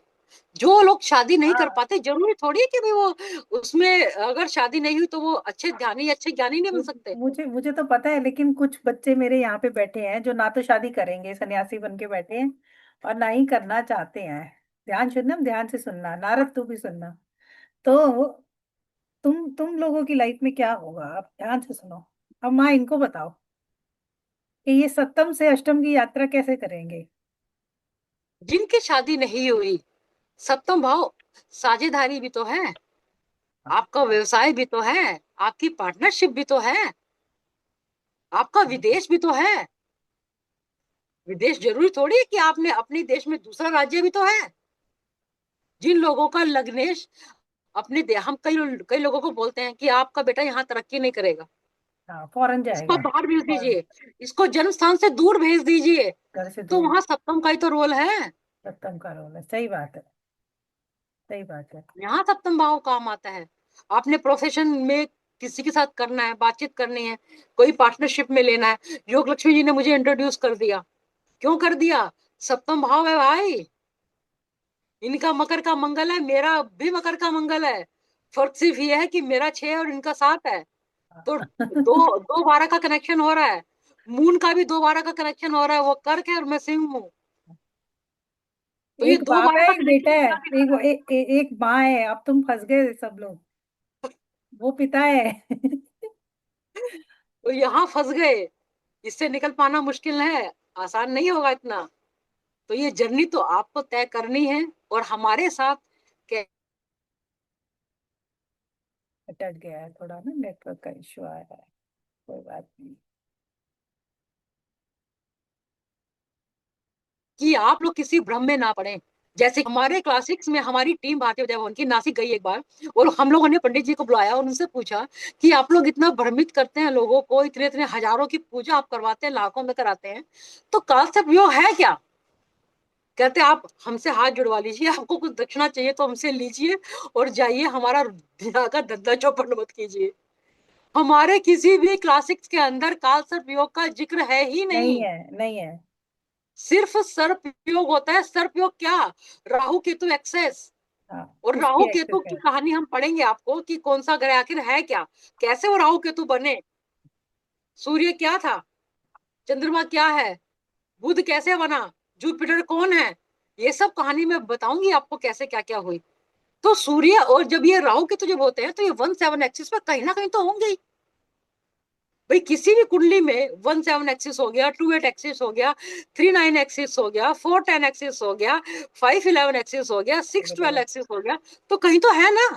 जो लोग शादी नहीं कर हाँ। पाते, जरूरी थोड़ी है कि भाई वो उसमें अगर शादी नहीं हुई तो वो अच्छे ध्यानी, अच्छे ज्ञानी नहीं बन सकते। मुझे मुझे तो पता है, लेकिन कुछ बच्चे मेरे यहाँ पे बैठे हैं जो ना तो शादी करेंगे, सन्यासी बन के बैठे हैं, और ना ही करना चाहते हैं। ध्यान सुनना, ध्यान से सुनना, नारद तू भी सुनना। तो तुम लोगों की लाइफ में क्या होगा, आप ध्यान से सुनो। अब माँ इनको बताओ कि ये सप्तम से अष्टम की यात्रा कैसे करेंगे। जिनकी शादी नहीं हुई, सप्तम भाव साझेदारी भी तो है, आपका व्यवसाय भी तो है, आपकी पार्टनरशिप भी तो है, आपका विदेश भी तो है। विदेश जरूरी थोड़ी है कि आपने अपने देश में दूसरा राज्य भी तो है। जिन लोगों का लग्नेश हम कई कई लोगों को बोलते हैं कि आपका बेटा यहाँ तरक्की नहीं करेगा, हाँ, फौरन इसको जाएगा। बाहर भेज फौरन। दीजिए, इसको जन्म स्थान से दूर भेज दीजिए। घर से तो दूर। वहां सप्तम का ही तो रोल है। सप्तम का रोल है, सही बात है। सही बात है। यहाँ सप्तम भाव काम आता है। आपने प्रोफेशन में किसी के साथ करना है, बातचीत करनी है, कोई पार्टनरशिप में लेना है, योग लक्ष्मी जी ने मुझे इंट्रोड्यूस कर दिया। क्यों कर दिया, सप्तम भाव है भाई। इनका मकर का मंगल है, मेरा भी मकर का मंगल है। फर्क सिर्फ ये है कि मेरा 6 और इनका 7 है। तो दो दो 12 का कनेक्शन हो रहा है। मून का भी 2 12 का कनेक्शन हो रहा है, वो कर्क है और मैं सिंह हूँ। तो ये एक दो बाप बारह है, का एक बेटा कनेक्शन है, पूरा एक मिला एक माँ है, अब तुम फंस गए सब लोग। वो पिता है। है। तो यहाँ फंस गए, इससे निकल पाना मुश्किल है, आसान नहीं होगा इतना। तो ये जर्नी तो आपको तय करनी है, और हमारे साथ अटक गया है थोड़ा ना, नेटवर्क का इशू आ रहा है। कोई बात नहीं। कि आप लोग किसी भ्रम में ना पड़े। जैसे हमारे क्लासिक्स में हमारी टीम भारतीय विद्या भवन की नासिक गई एक बार, और हम लोगों ने पंडित जी को बुलाया और उनसे पूछा कि आप लोग इतना भ्रमित करते हैं लोगों को, इतने इतने हजारों की पूजा आप करवाते हैं, लाखों में कराते हैं, तो कालसर्प योग है क्या। कहते आप हमसे हाथ जुड़वा लीजिए, आपको कुछ दक्षिणा चाहिए तो हमसे लीजिए और जाइए, हमारा दिया का धंधा चौपट मत कीजिए। हमारे किसी भी क्लासिक्स के अंदर कालसर्प योग का जिक्र है ही नहीं नहीं। है, नहीं है। सिर्फ सर्प योग होता है। सर्प योग क्या, राहु केतु एक्सेस। हाँ, और उसकी राहु केतु एक्सेस की है। कहानी हम पढ़ेंगे आपको कि कौन सा ग्रह आखिर है क्या, कैसे वो राहु केतु बने, सूर्य क्या था, चंद्रमा क्या है, बुध कैसे बना, जुपिटर कौन है, ये सब कहानी मैं बताऊंगी आपको कैसे क्या क्या हुई। तो सूर्य और जब ये राहु केतु जब होते हैं तो ये 1 7 एक्सिस पे कहीं ना कहीं तो होंगे ही। भाई किसी भी कुंडली में 1 7 एक्सिस हो गया, 2 8 एक्सिस हो गया, 3 9 एक्सिस हो गया, 4 10 एक्सिस हो गया, 5 11 एक्सिस हो गया, 6 12 बताओ। एक्सिस हो गया, तो कहीं तो है ना।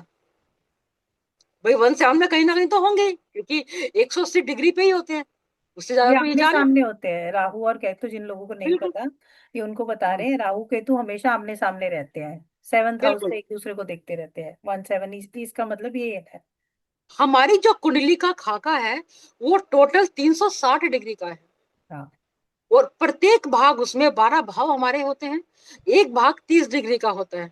भाई 1 7 में कहीं ना कहीं तो होंगे, क्योंकि 180 डिग्री पे ही होते हैं, उससे ज्यादा ये तो ये आमने जा नहीं सामने सकते। होते हैं राहु और केतु, जिन लोगों को नहीं बिल्कुल। पता, ये उनको बता हम्म, रहे हैं। राहु केतु हमेशा आमने सामने रहते हैं, सेवंथ हाउस बिल्कुल। से एक दूसरे को देखते रहते हैं। 1 7 इसका मतलब ये है। हमारी जो कुंडली का खाका है वो टोटल 360 डिग्री का है, हाँ। और प्रत्येक भाग, उसमें 12 भाव हमारे होते हैं, एक भाग 30 डिग्री का होता है,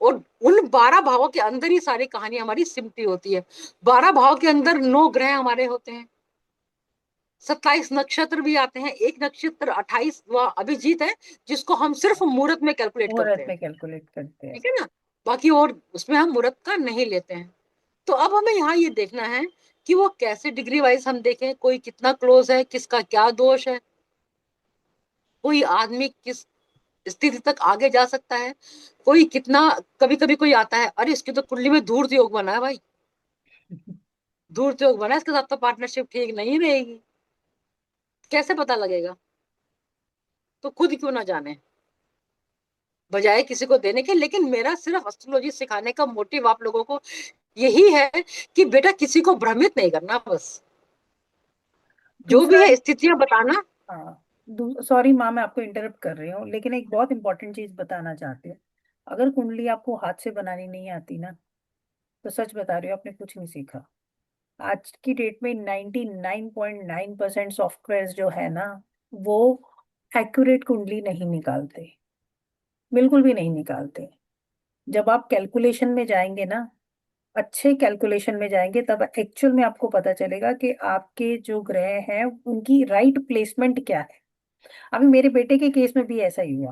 और उन 12 भावों के अंदर ही सारी कहानी हमारी सिमटी होती है। 12 भाव के अंदर 9 ग्रह हमारे होते हैं, 27 नक्षत्र भी आते हैं, एक नक्षत्र 28 अभिजीत है, जिसको हम सिर्फ मुहूर्त में कैलकुलेट करते मुहूर्त हैं। में कैलकुलेट करते हैं। ठीक है ना, बाकी और उसमें हम मुहूर्त का नहीं लेते हैं। तो अब हमें यहाँ ये देखना है कि वो कैसे डिग्री वाइज हम देखें, कोई कितना क्लोज है, किसका क्या दोष है, कोई आदमी किस स्थिति तक आगे जा सकता है, कोई कितना। कभी कभी कोई आता है, अरे इसकी तो कुंडली में धूर्त योग बना है भाई, धूर्त योग बना है, इसके साथ तो पार्टनरशिप ठीक नहीं रहेगी। कैसे पता लगेगा? तो खुद क्यों ना जाने, बजाय किसी को देने के। लेकिन मेरा सिर्फ एस्ट्रोलॉजी सिखाने का मोटिव आप लोगों को यही है कि बेटा किसी को भ्रमित नहीं करना, बस जो भी दूसरा, है स्थितियां बताना। हाँ, सॉरी माँ, मैं आपको इंटरप्ट कर रही हूँ, लेकिन एक बहुत इंपॉर्टेंट चीज बताना चाहती हूँ। अगर कुंडली आपको हाथ से बनानी नहीं आती ना, तो सच बता रही हूँ, आपने कुछ नहीं सीखा। आज की डेट में 99.9% सॉफ्टवेयर जो है ना, वो एक्यूरेट कुंडली नहीं निकालते, बिल्कुल भी नहीं निकालते। जब आप कैलकुलेशन में जाएंगे ना, अच्छे कैलकुलेशन में जाएंगे, तब एक्चुअल में आपको पता चलेगा कि आपके जो ग्रह हैं उनकी राइट प्लेसमेंट क्या है। अभी मेरे बेटे के केस में भी ऐसा ही हुआ,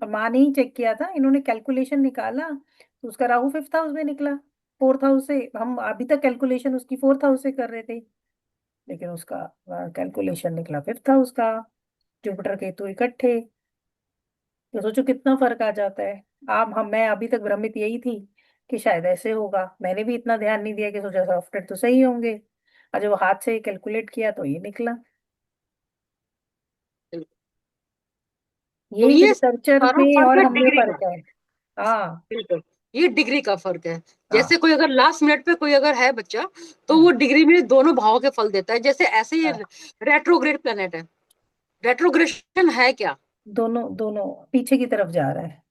और माँ ने ही चेक किया था, इन्होंने कैलकुलेशन निकाला तो उसका राहु 5th हाउस में निकला। 4th हाउस से हम अभी तक कैलकुलेशन उसकी 4th हाउस से कर रहे थे, लेकिन उसका कैलकुलेशन निकला 5th हाउस का। जुपिटर केतु इकट्ठे, तो सोचो कितना फर्क आ जाता है। आप हम मैं अभी तक भ्रमित यही थी कि शायद ऐसे होगा, मैंने भी इतना ध्यान नहीं दिया, कि सोचा सॉफ्टवेयर तो सही होंगे, और जब हाथ से कैलकुलेट किया तो ये निकला। तो ये एक ये रिसर्चर सारा में फर्क और है हम में डिग्री का। फर्क है। हाँ। बिल्कुल, ये डिग्री का फर्क है। हाँ। जैसे कोई अगर लास्ट मिनट पे कोई अगर है बच्चा, तो वो हम्म। डिग्री में दोनों भावों के फल देता है। जैसे ऐसे ही हाँ, रेट्रोग्रेड प्लेनेट है। रेट्रोग्रेशन है क्या? दोनों दोनों पीछे की तरफ जा रहा है।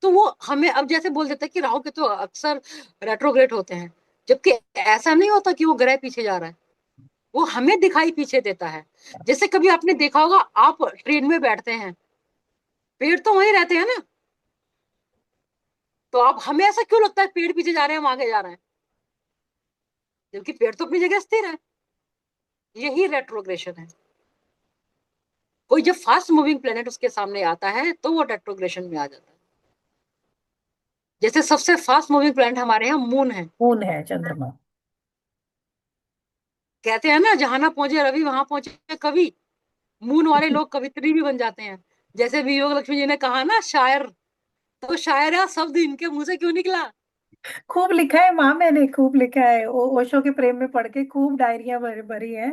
तो वो हमें अब जैसे बोल देता है कि राहु के तो अक्सर रेट्रोग्रेड होते हैं, जबकि ऐसा नहीं होता कि वो ग्रह पीछे जा रहा है, वो हमें दिखाई पीछे देता है। जैसे कभी आपने देखा होगा, आप ट्रेन में बैठते हैं, पेड़ तो वहीं रहते हैं ना, तो आप हमें ऐसा क्यों लगता है पेड़ पीछे जा रहे हैं, हम आगे जा रहे हैं, जबकि पेड़ तो अपनी जगह स्थिर है। यही रेट्रोग्रेशन है। कोई जब फास्ट मूविंग प्लेनेट उसके सामने आता है तो वो रेट्रोग्रेशन में आ जाता है। जैसे सबसे फास्ट मूविंग प्लेनेट हमारे यहाँ मून है। खून है चंद्रमा। कहते हैं ना, जहां ना पहुंचे रवि वहां पहुंचे कवि। मून वाले लोग कवित्री भी बन जाते हैं। जैसे भी योग लक्ष्मी जी ने कहा ना, शायर, तो शायरा शब्द इनके मुंह से क्यों निकला? खूब लिखा है माँ, मैंने खूब लिखा है, ओशो के प्रेम में पढ़ के खूब डायरियां भरी हैं,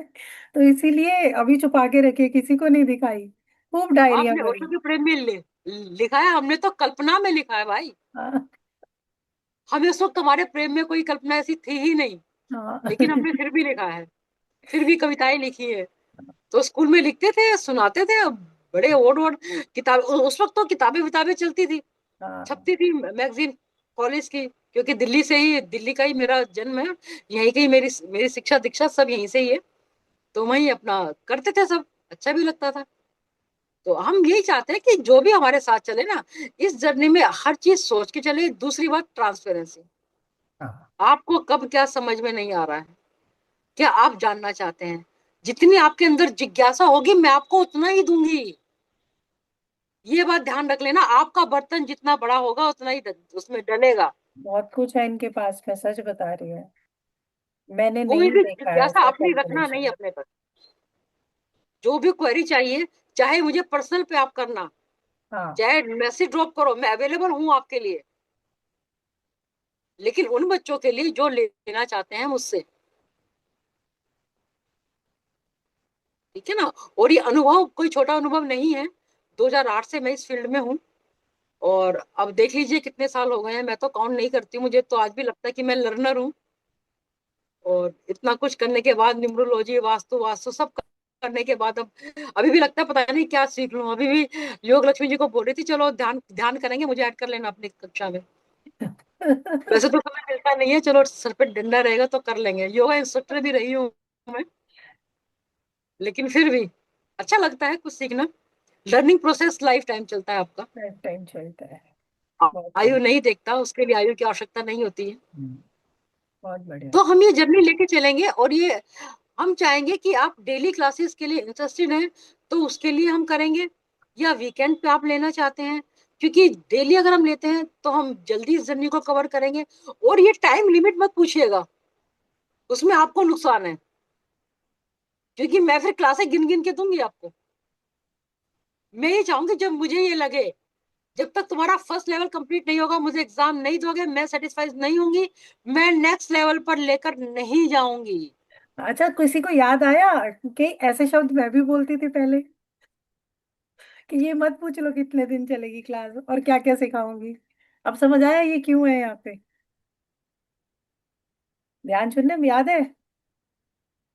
तो इसीलिए अभी छुपा के रखी, किसी को नहीं दिखाई। खूब डायरियां आपने ओशो भरी। के प्रेम में लिखा है, हमने तो कल्पना में लिखा है भाई। हाँ। हमें उस वक्त हमारे प्रेम में कोई कल्पना ऐसी थी ही नहीं, हाँ। लेकिन हमने फिर भी लिखा है, फिर भी कविताएं लिखी है। तो स्कूल में लिखते थे, सुनाते थे, बड़े ओड ओड किताब। उस वक्त तो किताबें विताबें चलती थी, हाँ। छपती थी मैगजीन कॉलेज की, क्योंकि दिल्ली का ही मेरा जन्म है, यहीं की मेरी मेरी शिक्षा दीक्षा सब यहीं से ही है। तो वहीं अपना करते थे सब, अच्छा भी लगता था। तो हम यही चाहते हैं कि जो भी हमारे साथ चले ना, इस जर्नी में हर चीज सोच के चले। दूसरी बात, ट्रांसपेरेंसी। हाँ। आपको कब क्या समझ में नहीं आ रहा है, क्या आप जानना चाहते हैं, जितनी आपके अंदर जिज्ञासा होगी मैं आपको उतना ही दूंगी। ये बात ध्यान रख लेना, आपका बर्तन जितना बड़ा होगा उतना ही उसमें डलेगा। बहुत कुछ है इनके पास, मैं सच बता रही हूँ, मैंने कोई नहीं भी देखा है जिज्ञासा ऐसा अपनी रखना नहीं कैलकुलेशन। अपने पर। जो भी क्वेरी चाहिए, चाहे मुझे पर्सनल पे आप करना, हाँ। चाहे मैसेज ड्रॉप करो, मैं अवेलेबल हूं आपके लिए। लेकिन उन बच्चों के लिए जो लेना चाहते हैं मुझसे, ठीक है ना। और ये अनुभव कोई छोटा अनुभव नहीं है, 2008 से मैं इस फील्ड में हूँ। और अब देख लीजिए कितने साल हो गए हैं, मैं तो काउंट नहीं करती हूँ, मुझे तो आज भी लगता है कि मैं लर्नर हूँ। और इतना कुछ करने के बाद, न्यूमरोलॉजी, वास्तु वास्तु सब करने के बाद, अब अभी भी लगता है पता नहीं क्या सीख लूं। अभी भी योग लक्ष्मी जी को बोल रही थी, चलो ध्यान ध्यान करेंगे, मुझे ऐड कर लेना अपनी कक्षा में। वैसे तो समय मिलता नहीं है, चलो सर पे डंडा रहेगा तो कर लेंगे, योगा इंस्ट्रक्टर भी रही हूँ मैं, लेकिन फिर भी अच्छा लगता है कुछ सीखना। लर्निंग प्रोसेस लाइफ टाइम चलता है आपका। लाइफ टाइम चलता है। बहुत आयु बढ़िया। नहीं देखता, उसके लिए आयु की आवश्यकता नहीं होती है। हम्म, बहुत बढ़िया। तो हम ये जर्नी लेके चलेंगे, और ये हम चाहेंगे कि आप डेली क्लासेस के लिए इंटरेस्टेड हैं तो उसके लिए हम करेंगे, या वीकेंड पे आप लेना चाहते हैं, क्योंकि डेली अगर हम लेते हैं तो हम जल्दी इस जर्नी को कवर करेंगे। और ये टाइम लिमिट मत पूछिएगा, उसमें आपको नुकसान है, क्योंकि मैं फिर क्लासेस गिन गिन के दूंगी आपको। मैं ये चाहूंगी जब मुझे ये लगे, जब तक तुम्हारा फर्स्ट लेवल कंप्लीट नहीं होगा, मुझे एग्जाम नहीं दोगे, मैं सेटिस्फाइड नहीं होंगी, मैं नेक्स्ट लेवल पर लेकर नहीं जाऊंगी। अच्छा, किसी को याद आया कि ऐसे शब्द मैं भी बोलती थी पहले, कि ये मत पूछ लो कितने दिन चलेगी क्लास और क्या क्या सिखाऊंगी। अब समझ आया ये क्यों है यहाँ पे। ध्यान सुनने में याद है,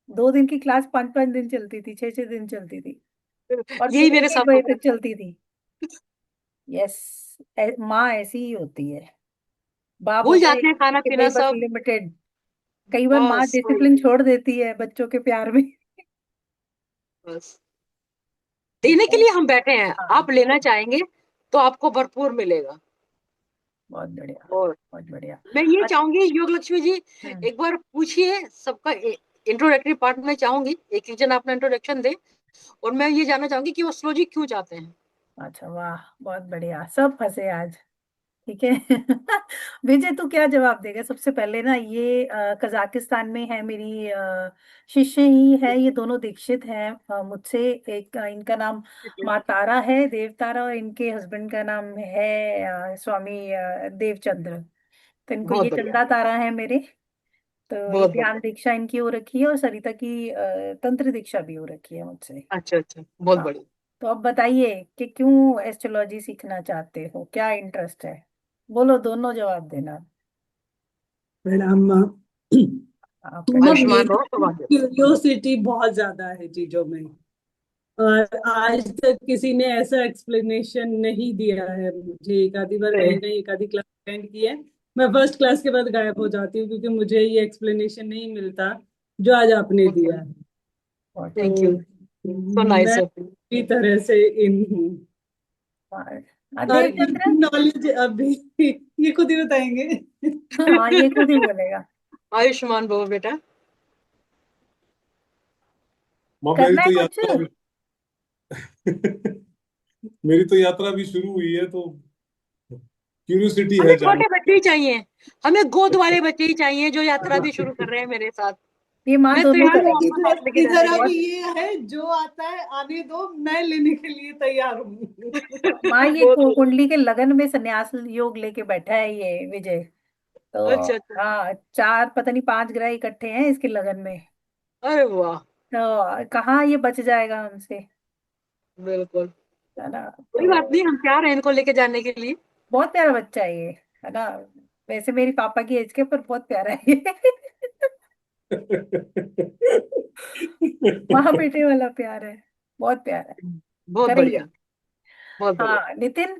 2 दिन की क्लास 5-5 दिन चलती थी, 6-6 दिन चलती थी, और यही फिर मेरे एक एक साथ बजे होता तक चलती थी। यस, माँ ऐसी ही होती है। बाप भूल होता है जाते हैं खाना कि भाई पीना बस सब। लिमिटेड। कई बार माँ बस वही, डिसिप्लिन छोड़ देती है बच्चों के प्यार में। बस ठीक देने है। के लिए हम बैठे हैं, हाँ, आप लेना चाहेंगे तो आपको भरपूर मिलेगा। बहुत बढ़िया। और बहुत बढ़िया। मैं ये अच्छा। चाहूंगी योग लक्ष्मी जी, हम्म। एक बार पूछिए सबका इंट्रोडक्टरी पार्ट में चाहूंगी एक एक जन अपना इंट्रोडक्शन दे, और मैं ये जानना चाहूंगी कि वो स्लो जी क्यों चाहते हैं। अच्छा, वाह, बहुत बढ़िया, सब फंसे आज। ठीक है। विजय, तू क्या जवाब देगा सबसे पहले ना। ये कजाकिस्तान में है, मेरी शिष्य ही है, ये दोनों दीक्षित हैं मुझसे। एक इनका नाम माँ तारा है, देव तारा, और इनके हस्बैंड का नाम है स्वामी देवचंद्र। तो इनको ये बहुत बढ़िया, चंदा तारा है मेरे। तो ये बहुत ध्यान बढ़िया। दीक्षा इनकी हो रखी है, और सरिता की तंत्र दीक्षा भी हो रखी है मुझसे। अच्छा अच्छा, बहुत हाँ। बढ़िया। तो अब बताइए कि क्यों एस्ट्रोलॉजी सीखना चाहते हो, क्या इंटरेस्ट है। बोलो, दोनों जवाब देना। मैडम, आपका टाइम। आयुष्मान मेरी रहो, सौभाग्य रहो। क्यूरियोसिटी बहुत ज्यादा है चीजों में, और आज तक किसी ने ऐसा एक्सप्लेनेशन नहीं दिया है मुझे। एक आधी बार अरे, कहीं ना एक आधी क्लास अटेंड की है, मैं फर्स्ट क्लास के बाद गायब हो जाती हूँ क्योंकि मुझे ये एक्सप्लेनेशन नहीं मिलता जो आज आपने बहुत दिया बढ़िया, है। बहुत थैंक तो यू, सो नाइस मैं ऑफ यू। पूरी तरह से इन हूँ। सारी देवचंद्र। नॉलेज अभी ये खुद ही बताएंगे। हाँ, ये खुद ही बोलेगा। आयुष्मान भव बेटा। माँ मेरी करना है तो कुछ। यात्रा भी मेरी तो यात्रा भी शुरू हुई है, तो क्यूरियोसिटी हमें है जान। छोटे बच्चे ही चाहिए, हमें गोद वाले बच्चे ही चाहिए जो यात्रा भी शुरू कर रहे हैं मेरे साथ। ये माँ मैं दोनों तैयार हूँ करेगी। आपको साथ इधर लेके इधर जाने के अब बहुत। ये है, जो आता है आने दो, मैं लेने के लिए तैयार हूँ। माँ, ये बहुत बढ़िया। कुंडली के लगन में संन्यास योग लेके बैठा है ये विजय। तो अच्छा अच्छा, हाँ, 4 पता नहीं 5 ग्रह इकट्ठे हैं इसके लगन में। अरे वाह, तो कहाँ ये बच जाएगा हमसे। बिल्कुल। है ना। कोई तो बात नहीं, हम तैयार हैं इनको लेके जाने के लिए। बहुत प्यारा बच्चा है ये। है ना। वैसे मेरी पापा की एज के, पर बहुत प्यारा है ये। माँ बेटे वाला प्यार है। बहुत प्यारा है। बहुत करेंगे। बढ़िया, बहुत बढ़िया। हाँ नितिन,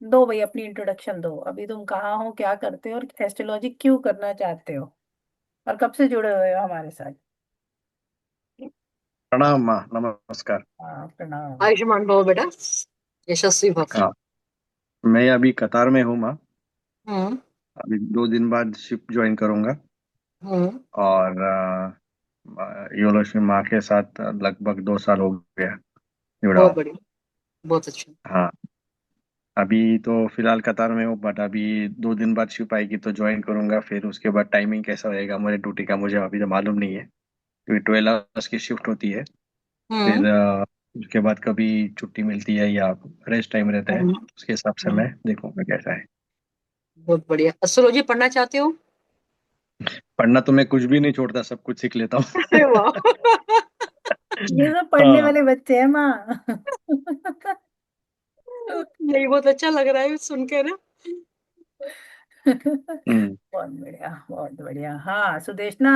दो भाई अपनी इंट्रोडक्शन दो। अभी तुम कहाँ हो, क्या करते हो, और एस्ट्रोलॉजी क्यों करना चाहते हो, और कब से जुड़े हुए हो हमारे साथ। प्रणाम माँ, नमस्कार। हाँ, प्रणाम। आयुष्मान भव बेटा, यशस्वी भव। हाँ, मैं अभी कतार में हूँ माँ। हम्म अभी 2 दिन बाद शिप ज्वाइन करूँगा, हम्म, और योलक्ष्मी माँ के साथ लगभग 2 साल हो गया जुड़ा बहुत हूँ। बढ़िया, बहुत अच्छा। हाँ, अभी तो फिलहाल कतार में हूँ, बट अभी 2 दिन बाद शिप आएगी तो ज्वाइन करूँगा। फिर उसके बाद टाइमिंग कैसा रहेगा मेरे ड्यूटी का मुझे अभी तो मालूम नहीं है, क्योंकि 12 आवर्स की शिफ्ट होती है। हम्म फिर उसके बाद कभी छुट्टी मिलती है या रेस्ट टाइम रहता है, हम्म उसके हिसाब से हम्म, मैं देखूंगा कैसा है। बहुत बढ़िया। एस्ट्रोलॉजी पढ़ना चाहते हो? पढ़ना तो मैं कुछ भी नहीं छोड़ता, सब कुछ सीख लेता हूँ। अरे वाह। ये सब पढ़ने हाँ। वाले बच्चे हैं माँ। नहीं, बहुत अच्छा लग रहा है सुन के ना। हम्म। बहुत बढ़िया, बहुत बढ़िया। हाँ सुदेशना,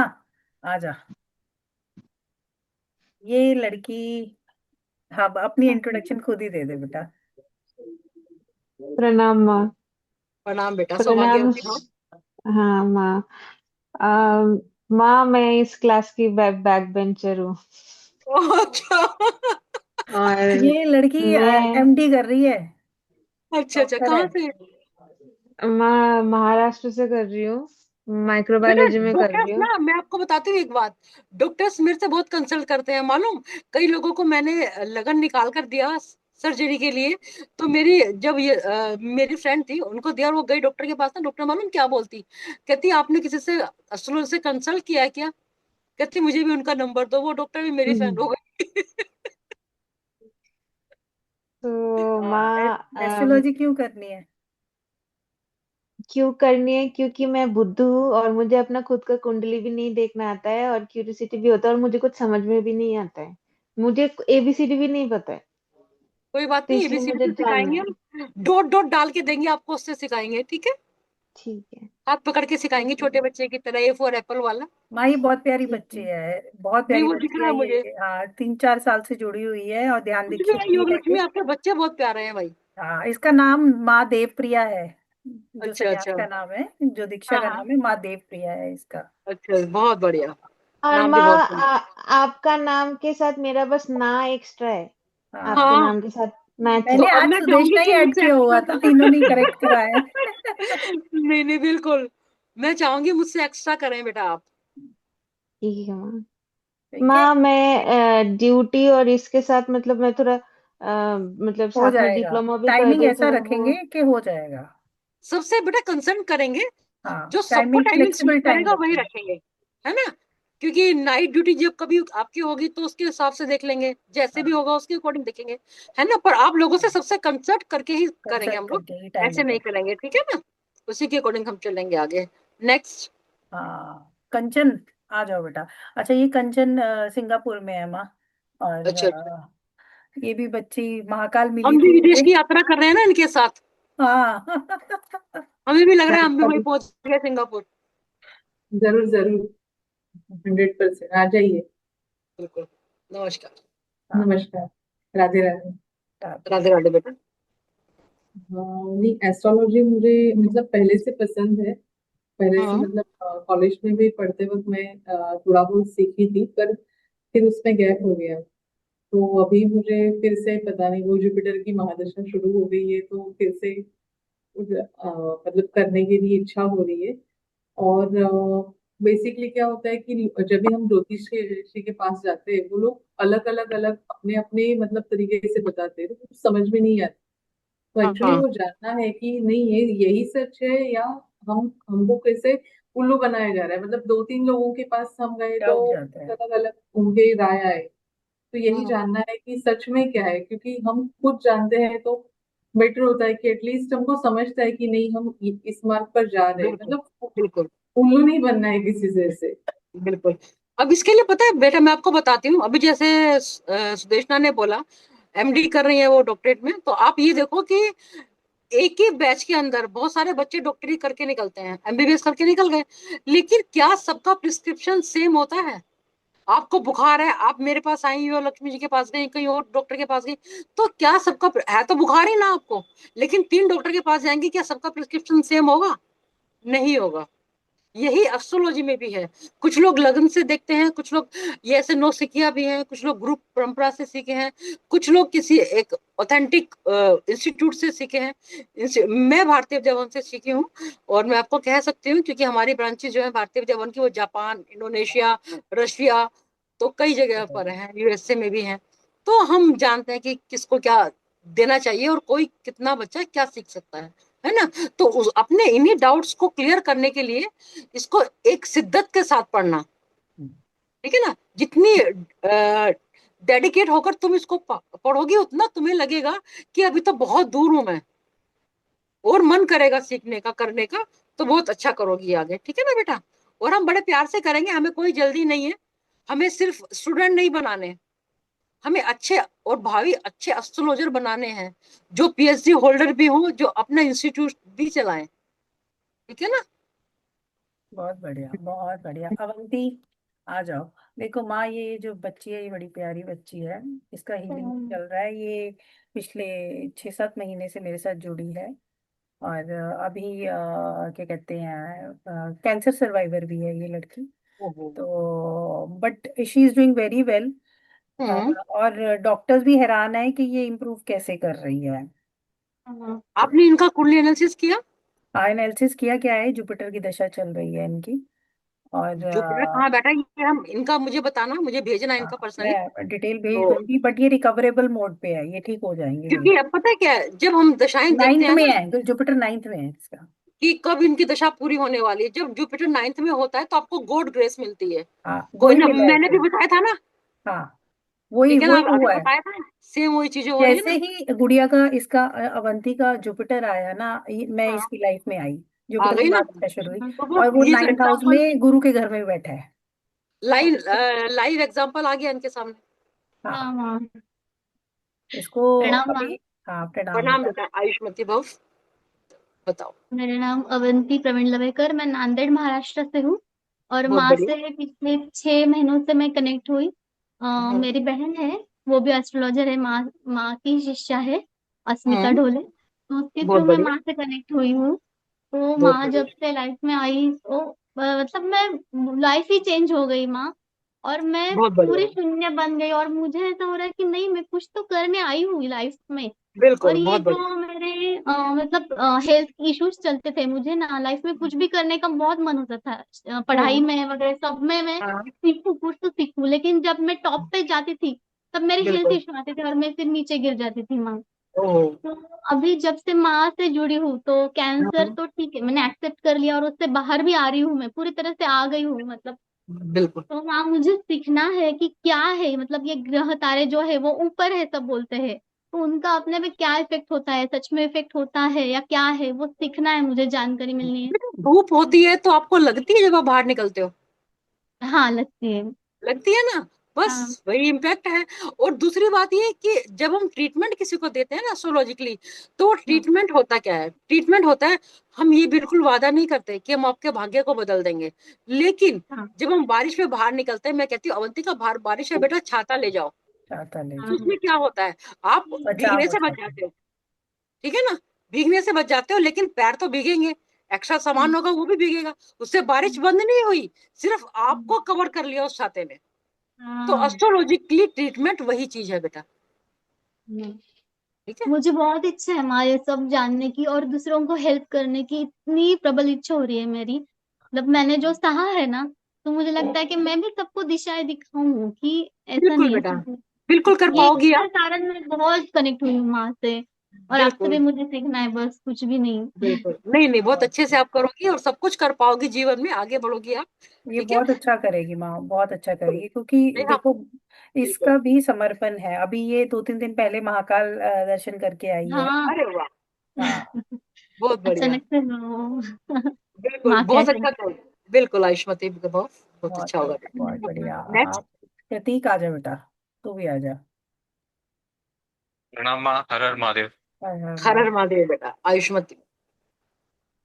आजा। ये लड़की, हाँ अपनी इंट्रोडक्शन खुद ही दे दे बेटा। प्रणाम माँ। प्रणाम बेटा, प्रणाम। सौभाग्यवती हो। हाँ माँ। अम, माँ मैं इस क्लास की बैक बेंचर हूँ। अच्छा। और ये लड़की मैं एमडी कर रही है, अच्छा अच्छा, डॉक्टर है। कहाँ से? माँ महाराष्ट्र से कर रही हूँ। बेटा माइक्रोबायोलॉजी में कर डॉक्टर्स रही हूँ। ना, मैं आपको बताती हूँ एक बात। डॉक्टर्स मेरे से बहुत कंसल्ट करते हैं मालूम। कई लोगों को मैंने लगन निकाल कर दिया सर्जरी के लिए। तो मेरी जब ये मेरी फ्रेंड थी, उनको दिया और वो गई डॉक्टर के पास ना, डॉक्टर मालूम क्या बोलती? कहती आपने किसी से असल से कंसल्ट किया है क्या? कहती मुझे भी उनका नंबर दो, वो डॉक्टर भी मेरी फैन हो गई। तो हाँ, माँ एस्ट्रोलॉजी क्यों करनी है? क्यों करनी है? क्योंकि मैं बुद्धू हूँ और मुझे अपना खुद का कुंडली भी नहीं देखना आता है और क्यूरियोसिटी भी होता है और मुझे कुछ समझ में भी नहीं आता है। मुझे एबीसीडी भी नहीं पता है। कोई बात तो नहीं, इसलिए एबीसीडी मुझे तो जानना सिखाएंगे है। हम। डॉट डॉट डाल के देंगे आपको, उससे सिखाएंगे, ठीक है? ठीक है। हाथ पकड़ के सिखाएंगे, छोटे बच्चे की तरह, ए फॉर एप्पल वाला। माँ ये बहुत प्यारी ठीक बच्ची है। है, बहुत नहीं, प्यारी वो दिख बच्ची रहा है है मुझे। ये। हाँ 3-4 साल से जुड़ी हुई है और ध्यान कुछ भी दीक्षित है, भी योग है लक्ष्मी, ये। आपके बच्चे बहुत प्यारे हैं भाई। हाँ इसका नाम माँ देवप्रिया है, जो अच्छा सन्यास अच्छा। का नाम है, जो दीक्षा हाँ का हाँ। नाम है, माँ देवप्रिया है इसका। अच्छा, बहुत बढ़िया। और नाम भी बहुत माँ सुंदर। आपका नाम के साथ मेरा बस ना एक्स्ट्रा है। आपके हाँ हाँ। नाम के साथ मैच तो है। मैंने अब आज मैं चाहूंगी सुदेशना ही कि ऐड मुझसे किया हुआ था, एक्स्ट्रा। तीनों ने करेक्ट करा है। नहीं नहीं, बिल्कुल। मैं चाहूंगी मुझसे एक्स्ट्रा करें बेटा आप। ठीक है माँ। ये माँ मैं ड्यूटी और इसके साथ मतलब मैं थोड़ा मतलब हो साथ में जाएगा, डिप्लोमा भी कर टाइमिंग रही हूँ ऐसा थोड़ा वो। रखेंगे कि हो जाएगा। सबसे बेटा कंसर्न करेंगे, हाँ जो सबको timing, timing suit flexible time करेगा वही रखेंगे। रखेंगे, है ना? क्योंकि नाइट ड्यूटी जब कभी आपकी होगी तो उसके हिसाब से देख लेंगे, जैसे भी हाँ होगा उसके अकॉर्डिंग देखेंगे, है ना? पर आप लोगों से सबसे कंसल्ट करके ही करेंगे कंसल्ट हम लोग। करके ही टाइम ऐसे नहीं बताएंगे। करेंगे, ठीक है ना? उसी के अकॉर्डिंग हम चलेंगे आगे। नेक्स्ट। हाँ कंचन, आ जाओ बेटा। अच्छा ये कंचन सिंगापुर में है माँ, और अच्छा अच्छा। ये भी बच्ची महाकाल मिली हम भी थी विदेश मुझे। की यात्रा कर रहे हैं ना इनके साथ। हाँ। हमें भी लग रहा है हम भी वहीं जरूर पहुंच गए, सिंगापुर। जरूर जरूर, 100% आ जाइए। बिल्कुल। नमस्कार। हाँ, नमस्कार। राधे राधे। राधे राधे राधे। राधे बेटा। हाँ, नहीं एस्ट्रोलॉजी मुझे मतलब पहले से पसंद है। पहले से हाँ मतलब कॉलेज में भी पढ़ते वक्त मैं थोड़ा बहुत सीखी थी, पर फिर उसमें गैप हो गया। तो अभी मुझे फिर से पता नहीं, वो जुपिटर की महादशा शुरू हो गई है तो फिर से मतलब करने के लिए इच्छा हो रही है। और बेसिकली क्या होता है कि जब भी हम ज्योतिष के पास जाते हैं, वो लोग अलग अलग अलग अपने अपने मतलब तरीके से बताते हैं, तो कुछ समझ में नहीं आता। तो एक्चुअली हाँ। वो जानना है कि नहीं ये यही सच है, या हम हमको कैसे उल्लू बनाया जा रहा है। मतलब 2-3 लोगों के पास हम गए तो डाउट जाता है। अलग अलग उनके राय आए। तो यही हाँ, जानना है कि सच में क्या है, क्योंकि हम खुद जानते हैं तो बेटर होता है कि एटलीस्ट हमको समझता है कि नहीं हम इस मार्ग पर जा रहे हैं। बिल्कुल मतलब बिल्कुल उल्लू नहीं बनना है किसी से। बिल्कुल। अब इसके लिए पता है बेटा, मैं आपको बताती हूँ। अभी जैसे सुदेशना ने बोला एमडी कर रही है वो डॉक्टरेट में, तो आप ये देखो कि एक ही बैच के अंदर बहुत सारे बच्चे डॉक्टरी करके निकलते हैं, एमबीबीएस करके निकल गए। लेकिन क्या सबका प्रिस्क्रिप्शन सेम होता है? आपको बुखार है, आप मेरे पास आई हो, लक्ष्मी जी के पास गई, कहीं और डॉक्टर के पास गई, तो क्या सबका है तो बुखार ही ना आपको, लेकिन 3 डॉक्टर के पास जाएंगे, क्या सबका प्रिस्क्रिप्शन सेम होगा? नहीं होगा। यही एस्ट्रोलॉजी में भी है। कुछ लोग लगन से देखते हैं, कुछ लोग ये ऐसे नौसिखिया भी हैं, कुछ लोग ग्रुप परंपरा से सीखे हैं, कुछ लोग किसी एक ऑथेंटिक इंस्टीट्यूट से सीखे हैं। मैं भारतीय विद्या से सीखी हूँ। और मैं आपको कह सकती हूँ, क्योंकि हमारी ब्रांचेज जो है भारतीय विद्या की, वो जापान, इंडोनेशिया, रशिया, तो कई जगह पर है, यूएसए में भी है। तो हम जानते हैं कि किसको क्या देना चाहिए और कोई कितना बच्चा क्या सीख सकता है ना? तो अपने इन्हीं डाउट्स को क्लियर करने के लिए इसको एक शिद्दत के साथ पढ़ना, ठीक है ना? जितनी डेडिकेट होकर तुम इसको पढ़ोगे, उतना तुम्हें लगेगा कि अभी तो बहुत दूर हूं मैं, और मन करेगा सीखने का, करने का। तो बहुत अच्छा करोगी आगे, ठीक है ना बेटा? और हम बड़े प्यार से करेंगे, हमें कोई जल्दी नहीं है। हमें सिर्फ स्टूडेंट नहीं बनाने, हमें अच्छे और भावी अच्छे एस्ट्रोलॉजर बनाने हैं, जो पीएचडी होल्डर भी हों, जो अपना इंस्टीट्यूट भी चलाएं। ठीक है ना? बहुत बढ़िया, बहुत बढ़िया। अवंती, आ जाओ। देखो माँ, ये जो बच्ची है, ये बड़ी प्यारी बच्ची है। इसका हीलिंग चल रहा है। ये पिछले 6-7 महीने से मेरे साथ जुड़ी है। और अभी क्या कहते हैं, कैंसर सर्वाइवर भी है ये लड़की। ओहो। तो but she is doing very well. Hmm. और डॉक्टर्स भी हैरान है कि ये इम्प्रूव कैसे कर रही है। आपने इनका कुंडली एनालिसिस किया? हाँ, एनालिसिस किया। क्या है, जुपिटर की दशा चल रही है इनकी। और जुपिटर कहाँ बैठा है ये, हम इनका मुझे बताना, मुझे भेजना इनका पर्सनली। मैं डिटेल भेज तो दूंगी, बट ये रिकवरेबल मोड पे है, ये ठीक हो जाएंगे क्योंकि बिल्कुल। अब पता है क्या है, जब हम दशाएं देखते 9th हैं में ना, है, तो जुपिटर 9th में है इसका। कि कब इनकी दशा पूरी होने वाली है, जब जुपिटर 9th में होता है तो आपको गॉड ग्रेस मिलती है। हाँ, कोई वही ना, मिला है मैंने भी इसको। बताया था ना। हाँ, वही ठीक है ना, वही अभी हुआ है। बताया था, सेम वही चीजें हो रही है जैसे ना। ही गुड़िया का, इसका अवंती का जुपिटर आया ना, मैं हाँ, इसकी लाइफ में आई। आ जुपिटर की गई ना। बात शुरू हुई। तो वो और वो ये तो 9th हाउस एग्जाम्पल, में गुरु के घर में बैठा है। लाइव लाइव एग्जाम्पल आ गया इनके सामने। हाँ, हाँ। इसको प्रणाम अभी। मैम। हाँ, प्रणाम प्रणाम बेटा। बेटा, आयुष्मती भव। बताओ। मेरा नाम अवंती प्रवीण लवेकर, मैं नांदेड़ महाराष्ट्र से हूँ। और बहुत माँ बढ़िया। से पिछले 6 महीनों से मैं कनेक्ट हुई। हम्म। मेरी बहन है, वो भी एस्ट्रोलॉजर है, माँ की शिष्या है, अस्मिता हम्म। ढोले। तो उसके बहुत थ्रू मैं बढ़िया। माँ से कनेक्ट हुई हूँ। तो बहुत माँ जब बढ़िया। से लाइफ में आई तो मतलब मैं लाइफ ही चेंज हो गई माँ। और मैं बहुत बढ़िया। पूरी शून्य बन गई, और मुझे ऐसा हो रहा है कि नहीं, मैं कुछ तो करने आई हूँ लाइफ में। और बिल्कुल, ये बहुत जो बढ़िया। मेरे मतलब हेल्थ इश्यूज चलते थे, मुझे ना लाइफ में कुछ भी करने का बहुत मन होता था। पढ़ाई हम्म। में वगैरह सब में मैं हाँ, सीखूं, कुछ तो सीखूं। लेकिन जब मैं टॉप पे जाती थी, तब मेरे हेल्थ बिल्कुल। इशू आते थे और मैं फिर नीचे गिर जाती थी माँ। ओह। तो अभी जब से माँ से जुड़ी हूँ, तो कैंसर हम्म। तो ठीक है, मैंने एक्सेप्ट कर लिया और उससे बाहर भी आ रही हूँ, मैं पूरी तरह से आ गई हूँ मतलब। बिल्कुल। तो हाँ, मुझे सीखना है कि क्या है, मतलब ये ग्रह तारे जो है वो ऊपर है सब बोलते हैं, तो उनका अपने पे क्या इफेक्ट होता है, सच में इफेक्ट होता है या क्या है, वो सीखना है, मुझे जानकारी मिलनी है। बेटा, धूप होती है तो आपको लगती है जब आप बाहर निकलते हो? हाँ, लगती है। लगती है ना। बस हाँ। वही इम्पैक्ट है। और दूसरी बात ये है कि जब हम ट्रीटमेंट किसी को देते हैं ना एस्ट्रोलॉजिकली, तो हाँ। ट्रीटमेंट होता क्या है, ट्रीटमेंट होता है, हम ये बिल्कुल वादा नहीं करते कि हम आपके भाग्य को बदल देंगे, लेकिन हाँ। जब हम बारिश में बाहर निकलते हैं, मैं कहती हूँ अवंती का बाहर बारिश है बेटा, छाता ले जाओ। चाहता ले तो जाओ। हाँ। उसमें क्या होता है, आप बचाव भीगने हो से बच जाता है। जाते हो। ठीक है ना, भीगने से बच जाते हो, लेकिन पैर तो भीगेंगे, एक्स्ट्रा सामान हम्म। होगा वो भी भीगेगा। उससे बारिश हम्म। बंद नहीं हुई, सिर्फ हम्म। आपको कवर कर लिया उस छाते में। तो हाँ। एस्ट्रोलॉजिकली ट्रीटमेंट वही चीज है बेटा। हम्म। ठीक है। मुझे बहुत इच्छा है माँ ये सब जानने की, और दूसरों को हेल्प करने की इतनी प्रबल इच्छा हो रही है मेरी। मतलब मैंने जो सहा है ना, तो मुझे लगता है कि मैं भी सबको दिशाएं दिखाऊं कि ऐसा बिल्कुल नहीं बेटा, है। बिल्कुल कर ये पाओगी इसके आप। कारण मैं बहुत कनेक्ट हुई हूँ माँ से। और आपसे भी बिल्कुल। मुझे सीखना है, बस कुछ भी नहीं। बिल्कुल, नहीं नहीं, बहुत अच्छे से बहुत- आप करोगी और सब कुछ कर पाओगी, जीवन में आगे बढ़ोगी आप। ये ठीक है। बहुत अच्छा करेगी माँ, बहुत अच्छा करेगी, क्योंकि नहीं हाँ। देखो, बिल्कुल। इसका भी समर्पण है। अभी ये 2-3 दिन पहले महाकाल दर्शन करके आई है। हाँ। अरे वाह, हाँ। बहुत बढ़िया। अचानक से वो बिल्कुल, माँ बहुत कैसे। अच्छा करो। बिल्कुल आयुष्मती, बहुत बहुत बहुत अच्छा होगा बढ़िया, बेटा। बहुत बढ़िया। नेक्स्ट। आप प्रतीक आ जा बेटा, तू भी आ जा। प्रणाम माँ, हर हर महादेव। हर हर हर हर महादेव। महादेव बेटा, आयुष्मती।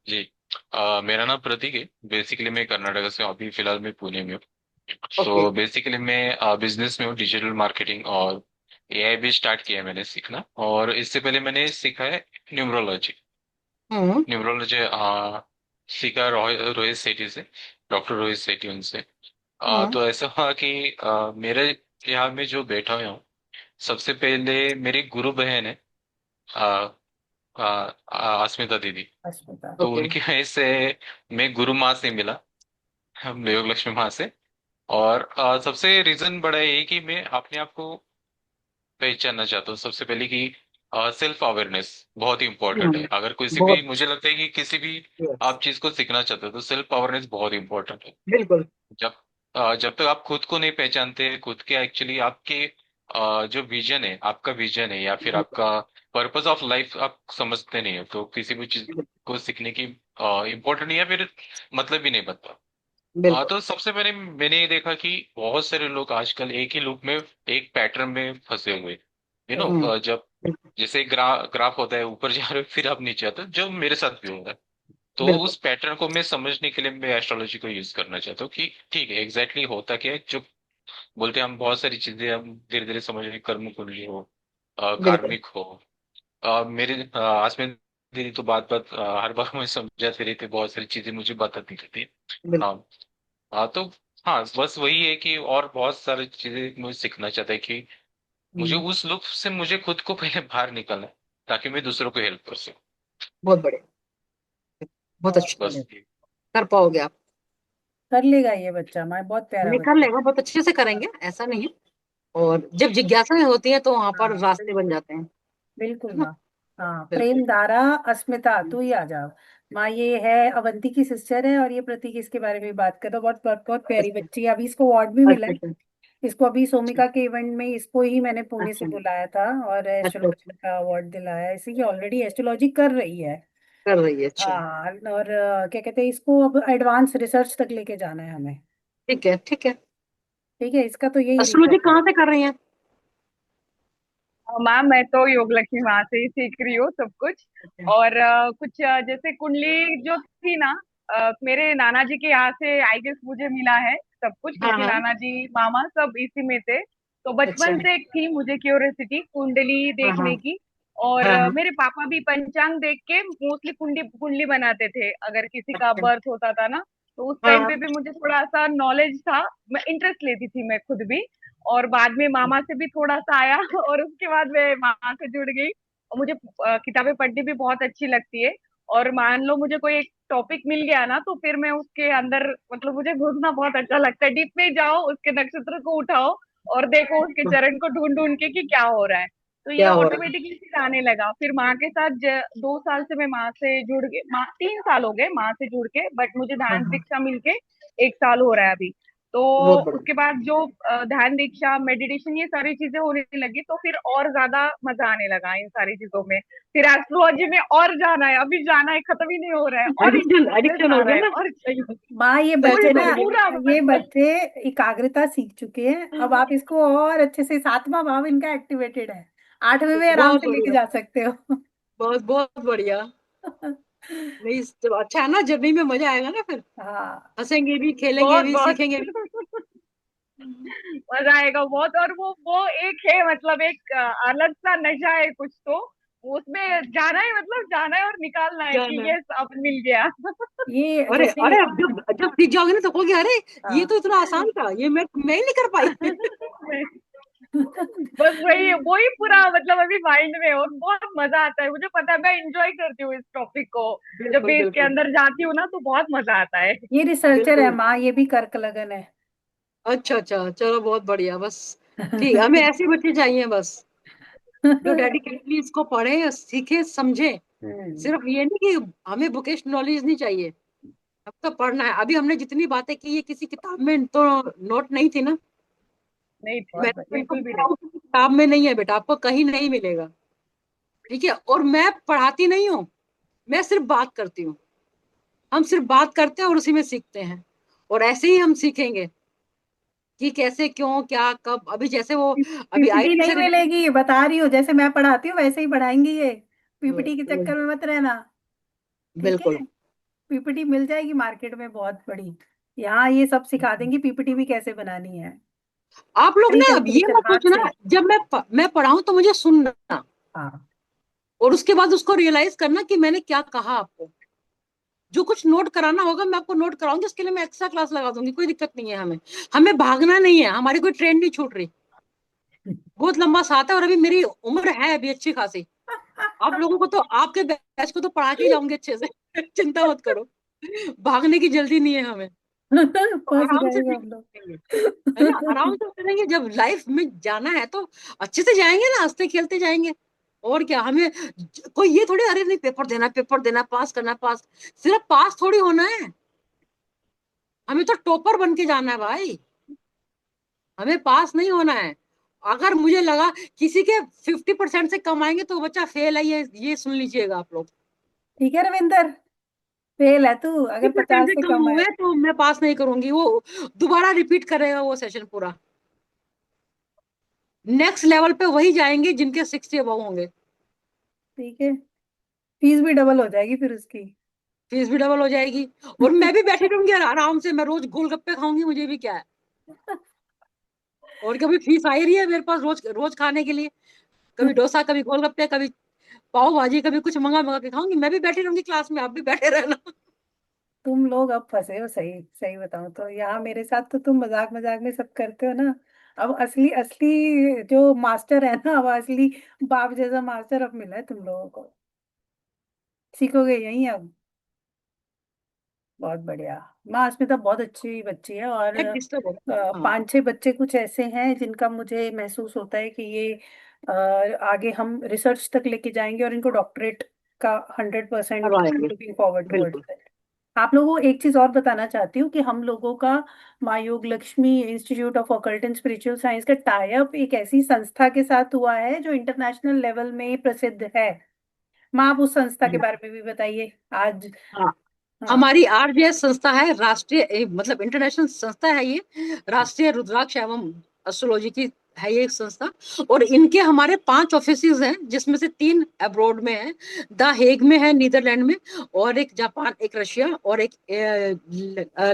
जी। मेरा नाम प्रतीक है। बेसिकली मैं कर्नाटक से हूँ, अभी फिलहाल मैं पुणे में हूँ। ओके। सो बेसिकली मैं बिजनेस में हूँ, डिजिटल मार्केटिंग और एआई भी स्टार्ट किया है मैंने सीखना। और इससे पहले मैंने सीखा है न्यूमरोलॉजी। हम्म। न्यूमरोलॉजी सीखा रोहित सेठी से, डॉक्टर रोहित सेठी उनसे। हम्म। तो ऐसा हुआ कि मेरे यहाँ में जो बैठा हुआ हूँ, सबसे पहले मेरी गुरु बहन है, आ, अस्मिता दीदी। अस्मिता। तो ओके। उनकी वजह से मैं गुरु माँ से मिला, हम योग लक्ष्मी माँ से। और सबसे रीजन बड़ा ये है कि मैं अपने आप को पहचानना चाहता हूँ सबसे पहले कि सेल्फ अवेयरनेस बहुत ही इंपॉर्टेंट है। अगर किसी भी, बहुत। मुझे लगता है कि किसी भी यस। आप चीज को सीखना चाहते हो तो सेल्फ अवेयरनेस बहुत इंपॉर्टेंट है। बिल्कुल। जब जब तक आप खुद को नहीं पहचानते, खुद के एक्चुअली आपके जो विजन है, आपका विजन है या फिर आपका पर्पस ऑफ लाइफ आप समझते नहीं हो, तो किसी भी चीज को सीखने की इम्पोर्टेंट नहीं है, फिर मतलब भी नहीं बनता। बिल्कुल। तो सबसे पहले मैंने ये देखा कि बहुत सारे लोग आजकल एक ही लूप में, एक पैटर्न में फंसे हुए, हम्म। जब जैसे ग्राफ होता है, ऊपर जा रहे हो फिर आप नीचे आते हो, जो मेरे साथ भी हो रहा है। तो बिल्कुल उस पैटर्न को मैं समझने के लिए मैं एस्ट्रोलॉजी को यूज करना चाहता हूँ कि ठीक है एग्जैक्टली होता क्या है, जो बोलते हैं हम बहुत सारी चीजें हम धीरे धीरे समझ रहे हैं, कर्म कुंडली हो, बिल्कुल कार्मिक हो। मेरे आसमान दीदी तो बात बात हर बार मुझे समझाते रहते, बहुत सारी चीजें मुझे बताती रहती है। बिल्कुल। हाँ। तो हाँ बस वही है कि और बहुत सारी चीजें मुझे सीखना चाहता है कि मुझे हम्म। उस लुप्त से मुझे खुद को पहले बाहर निकलना है, ताकि मैं दूसरों को हेल्प कर सकूं। बहुत बढ़िया। बहुत बहुत अच्छा। बस बढ़िया। कर पाओगे आप। कर लेगा ये बच्चा, मैं बहुत प्यारा नहीं, कर बच्चा। लेगा, बहुत अच्छे से करेंगे, ऐसा नहीं है। और जब जिज्ञासा होती है तो वहां पर हाँ रास्ते बन बिल्कुल। जाते हैं, बिल्कुल है ना। माँ। हाँ, बिल्कुल। प्रेम धारा, अस्मिता तू ही आ जा। माँ ये है अवंती की सिस्टर है, और ये प्रतीक इसके बारे में बात कर रहा, बहुत बहुत बहुत प्यारी अच्छा बच्ची है। अभी इसको अवार्ड भी मिला अच्छा। है। अच्छा इसको अभी सोमिका के इवेंट में इसको ही मैंने पुणे से अच्छा। बुलाया था, और अच्छा अच्छा। एस्ट्रोलॉजी का अवार्ड दिलाया। इसी की ऑलरेडी एस्ट्रोलॉजी कर रही है। कर रही है, अच्छा। हाँ, और क्या कहते हैं, इसको अब एडवांस रिसर्च तक लेके जाना है हमें। ठीक है, ठीक है। ठीक है, इसका तो यही एस्ट्रोलॉजी रीजन है। कहाँ से कर रही हैं? मैम मैं तो योग लक्ष्मी वहां से ही सीख रही हूँ सब कुछ। अच्छा और कुछ जैसे कुंडली जो थी ना, मेरे नाना जी के यहाँ से आई गेस मुझे मिला है सब कुछ, हाँ क्योंकि हाँ। नाना जी मामा सब इसी में थे। तो अच्छा। बचपन से थी मुझे क्यूरियोसिटी कुंडली हाँ हाँ। देखने की। और हाँ हाँ। मेरे पापा भी पंचांग देख के मोस्टली कुंडली कुंडली बनाते थे, अगर किसी का अच्छा। बर्थ होता था ना। तो उस हाँ टाइम पे हाँ। भी मुझे थोड़ा सा नॉलेज था, मैं इंटरेस्ट लेती थी मैं खुद भी। और बाद में मामा से भी थोड़ा सा आया और उसके बाद मैं मामा से जुड़ गई। और मुझे किताबें पढ़नी भी बहुत अच्छी लगती है। और मान लो मुझे कोई एक टॉपिक मिल गया ना, तो फिर मैं उसके अंदर मतलब मुझे घुसना बहुत अच्छा लगता है, डीप में जाओ, उसके नक्षत्र को उठाओ और देखो उसके चरण को ढूंढ ढूंढ के कि क्या हो रहा है। तो ये क्या हो रहा है? ऑटोमेटिकली फिर आने लगा। फिर माँ के साथ 2 साल से मैं माँ से जुड़ गई, माँ 3 साल हो गए माँ से जुड़ के, बट मुझे हाँ ध्यान हाँ। दीक्षा मिलके 1 साल हो रहा है अभी। तो बहुत बढ़िया। उसके बाद जो ध्यान दीक्षा मेडिटेशन ये सारी चीजें होने लगी, तो फिर और ज्यादा मजा आने लगा इन सारी चीजों में। फिर एस्ट्रोलॉजी में और जाना है, अभी जाना है, खत्म ही नहीं हो रहा है, और एडिक्शन इंटरेस्ट एडिक्शन हो आ रहा गया है ना, और चाहिए। माँ ये फुल बच्चे पैशन ना, हो गया। पूरा ये मतलब। बच्चे एकाग्रता सीख चुके हैं। अब आप इसको और अच्छे से, सातवां भाव इनका एक्टिवेटेड है, आठवें में आराम बहुत से लेके बढ़िया। जा सकते हो। बहुत बहुत बढ़िया। नहीं, तो अच्छा है ना, जर्नी में मजा आएगा ना फिर। हाँ। हंसेंगे भी, खेलेंगे बहुत भी, बहुत सीखेंगे भी। मजा आएगा बहुत। और वो एक है मतलब एक अलग सा नशा है कुछ तो। उसमें जाना है, मतलब जाना है और निकालना है कि जाना है। यस अब मिल गया। ये अरे जैसे अरे, अब जब जब सीख जाओगे ना तो कहोगे, अरे ये हाँ। तो इतना आसान था, ये मैं ही नहीं कर पाई। बस वही पूरा मतलब अभी माइंड में है, और बहुत मजा आता है, मुझे पता है, मैं इंजॉय करती हूँ इस टॉपिक को। जब बिल्कुल भी इसके बिल्कुल। अंदर जाती हूँ ना तो बहुत मजा आता है। ये रिसर्चर है बिल्कुल। माँ, ये भी कर्क लगन है। अच्छा अच्छा, चलो बहुत बढ़िया। बस ठीक, हमें ऐसे बच्चे चाहिए बस, जो डेडिकेटली इसको पढ़े, सीखे, समझे। हम्म। सिर्फ ये नहीं कि हमें बुकिश नॉलेज नहीं चाहिए, अब तो पढ़ना है। अभी हमने जितनी बातें की ये किसी किताब में तो नोट नहीं थी ना। नहीं थी, मैंने तो इनको बिल्कुल भी नहीं। बताया कि किताब में नहीं है बेटा, आपको कहीं नहीं मिलेगा। ठीक है, और मैं पढ़ाती नहीं हूँ, मैं सिर्फ बात करती हूँ। हम सिर्फ बात करते हैं और उसी में सीखते हैं, और ऐसे ही हम सीखेंगे कि कैसे, क्यों, क्या, कब। अभी जैसे वो अभी पीपीटी आईटी नहीं से रिलेटेड। मिलेगी, बता रही हूँ, जैसे मैं पढ़ाती हूँ वैसे ही पढ़ाएंगी ये। पीपीटी के बिल्कुल चक्कर में मत रहना। ठीक बिल्कुल। है। पीपीटी मिल जाएगी मार्केट में बहुत बड़ी। यहाँ ये सब सिखा देंगी, पीपीटी भी कैसे बनानी है। आप लोग ना अब ये कैलकुलेशन मत हाथ सोचना, से। जब मैं पढ़ाऊं तो मुझे सुनना, हाँ। और उसके बाद उसको रियलाइज करना कि मैंने क्या कहा आपको। जो कुछ नोट कराना होगा मैं आपको नोट कराऊंगी, उसके लिए मैं एक्स्ट्रा क्लास लगा दूंगी, कोई दिक्कत नहीं है हमें। हमें भागना नहीं है, हमारी कोई ट्रेन नहीं छूट रही। बहुत लंबा साथ है, और अभी मेरी उम्र है अभी अच्छी खासी। आप लोगों को तो, आपके बैच को तो पढ़ा के ही जाऊंगी अच्छे से। चिंता मत करो, भागने की जल्दी नहीं है हमें। तो फंस आराम से गए हम सीखेंगे, है ना, आराम लोग। से करेंगे। जब लाइफ में जाना है तो अच्छे से जाएंगे ना, हंसते खेलते जाएंगे। और क्या हमें, कोई ये थोड़ी, अरे नहीं पेपर देना, पास करना, पास। सिर्फ पास थोड़ी होना है, हमें तो टॉपर बन के जाना है भाई। हमें पास नहीं होना है। अगर मुझे लगा किसी के 50% से कम आएंगे तो बच्चा फेल है, ये सुन लीजिएगा आप लोग। ठीक है रविंदर। फेल है तू अगर 50% 50 से से कम कम है। हुए तो मैं पास नहीं करूंगी, वो दोबारा रिपीट करेगा वो सेशन पूरा। नेक्स्ट लेवल पे वही जाएंगे जिनके 60 अबव होंगे। ठीक है, फीस भी डबल हो जाएगी फिर उसकी। फीस भी डबल हो जाएगी, और मैं भी बैठी रहूंगी आराम से, मैं रोज गोलगप्पे खाऊंगी, मुझे भी क्या है। और कभी फीस आई रही है मेरे पास रोज रोज खाने के लिए, कभी डोसा, कभी गोलगप्पे, कभी पाव भाजी, कभी कुछ मंगा मंगा के खाऊंगी, मैं भी बैठी रहूंगी क्लास में, आप भी बैठे रहना। तुम लोग अब फंसे हो, सही सही बताऊं तो यहाँ मेरे साथ तो तुम मजाक मजाक में सब करते हो ना। अब असली असली जो मास्टर है ना, अब असली बाप जैसा मास्टर अब मिला है तुम लोगों को। सीखोगे यही अब। बहुत बढ़िया। माँ अस्मिता बहुत अच्छी बच्ची है, और मैं डिस्टर्ब हो। हाँ। 5-6 बच्चे कुछ ऐसे हैं जिनका मुझे महसूस होता है कि ये आगे हम रिसर्च तक लेके जाएंगे, और इनको डॉक्टरेट का 100% करवाएंगे। लुकिंग फॉरवर्ड टुवर्ड्स बिल्कुल। दैट। आप लोगों को एक चीज और बताना चाहती हूँ कि हम लोगों का माँ योग Lakshmi institute of occult and spiritual science का टाई अप एक ऐसी संस्था के साथ हुआ है जो इंटरनेशनल लेवल में प्रसिद्ध है। माँ, आप उस संस्था के बारे में भी बताइए आज। हाँ, हाँ। हमारी आरजेएस संस्था है, राष्ट्रीय मतलब इंटरनेशनल संस्था है ये, राष्ट्रीय रुद्राक्ष एवं एस्ट्रोलॉजी की है ये संस्था। और इनके हमारे 5 ऑफिसेज हैं, जिसमें से 3 अब्रॉड में है, द हेग में है नीदरलैंड में, और एक जापान, एक रशिया, और एक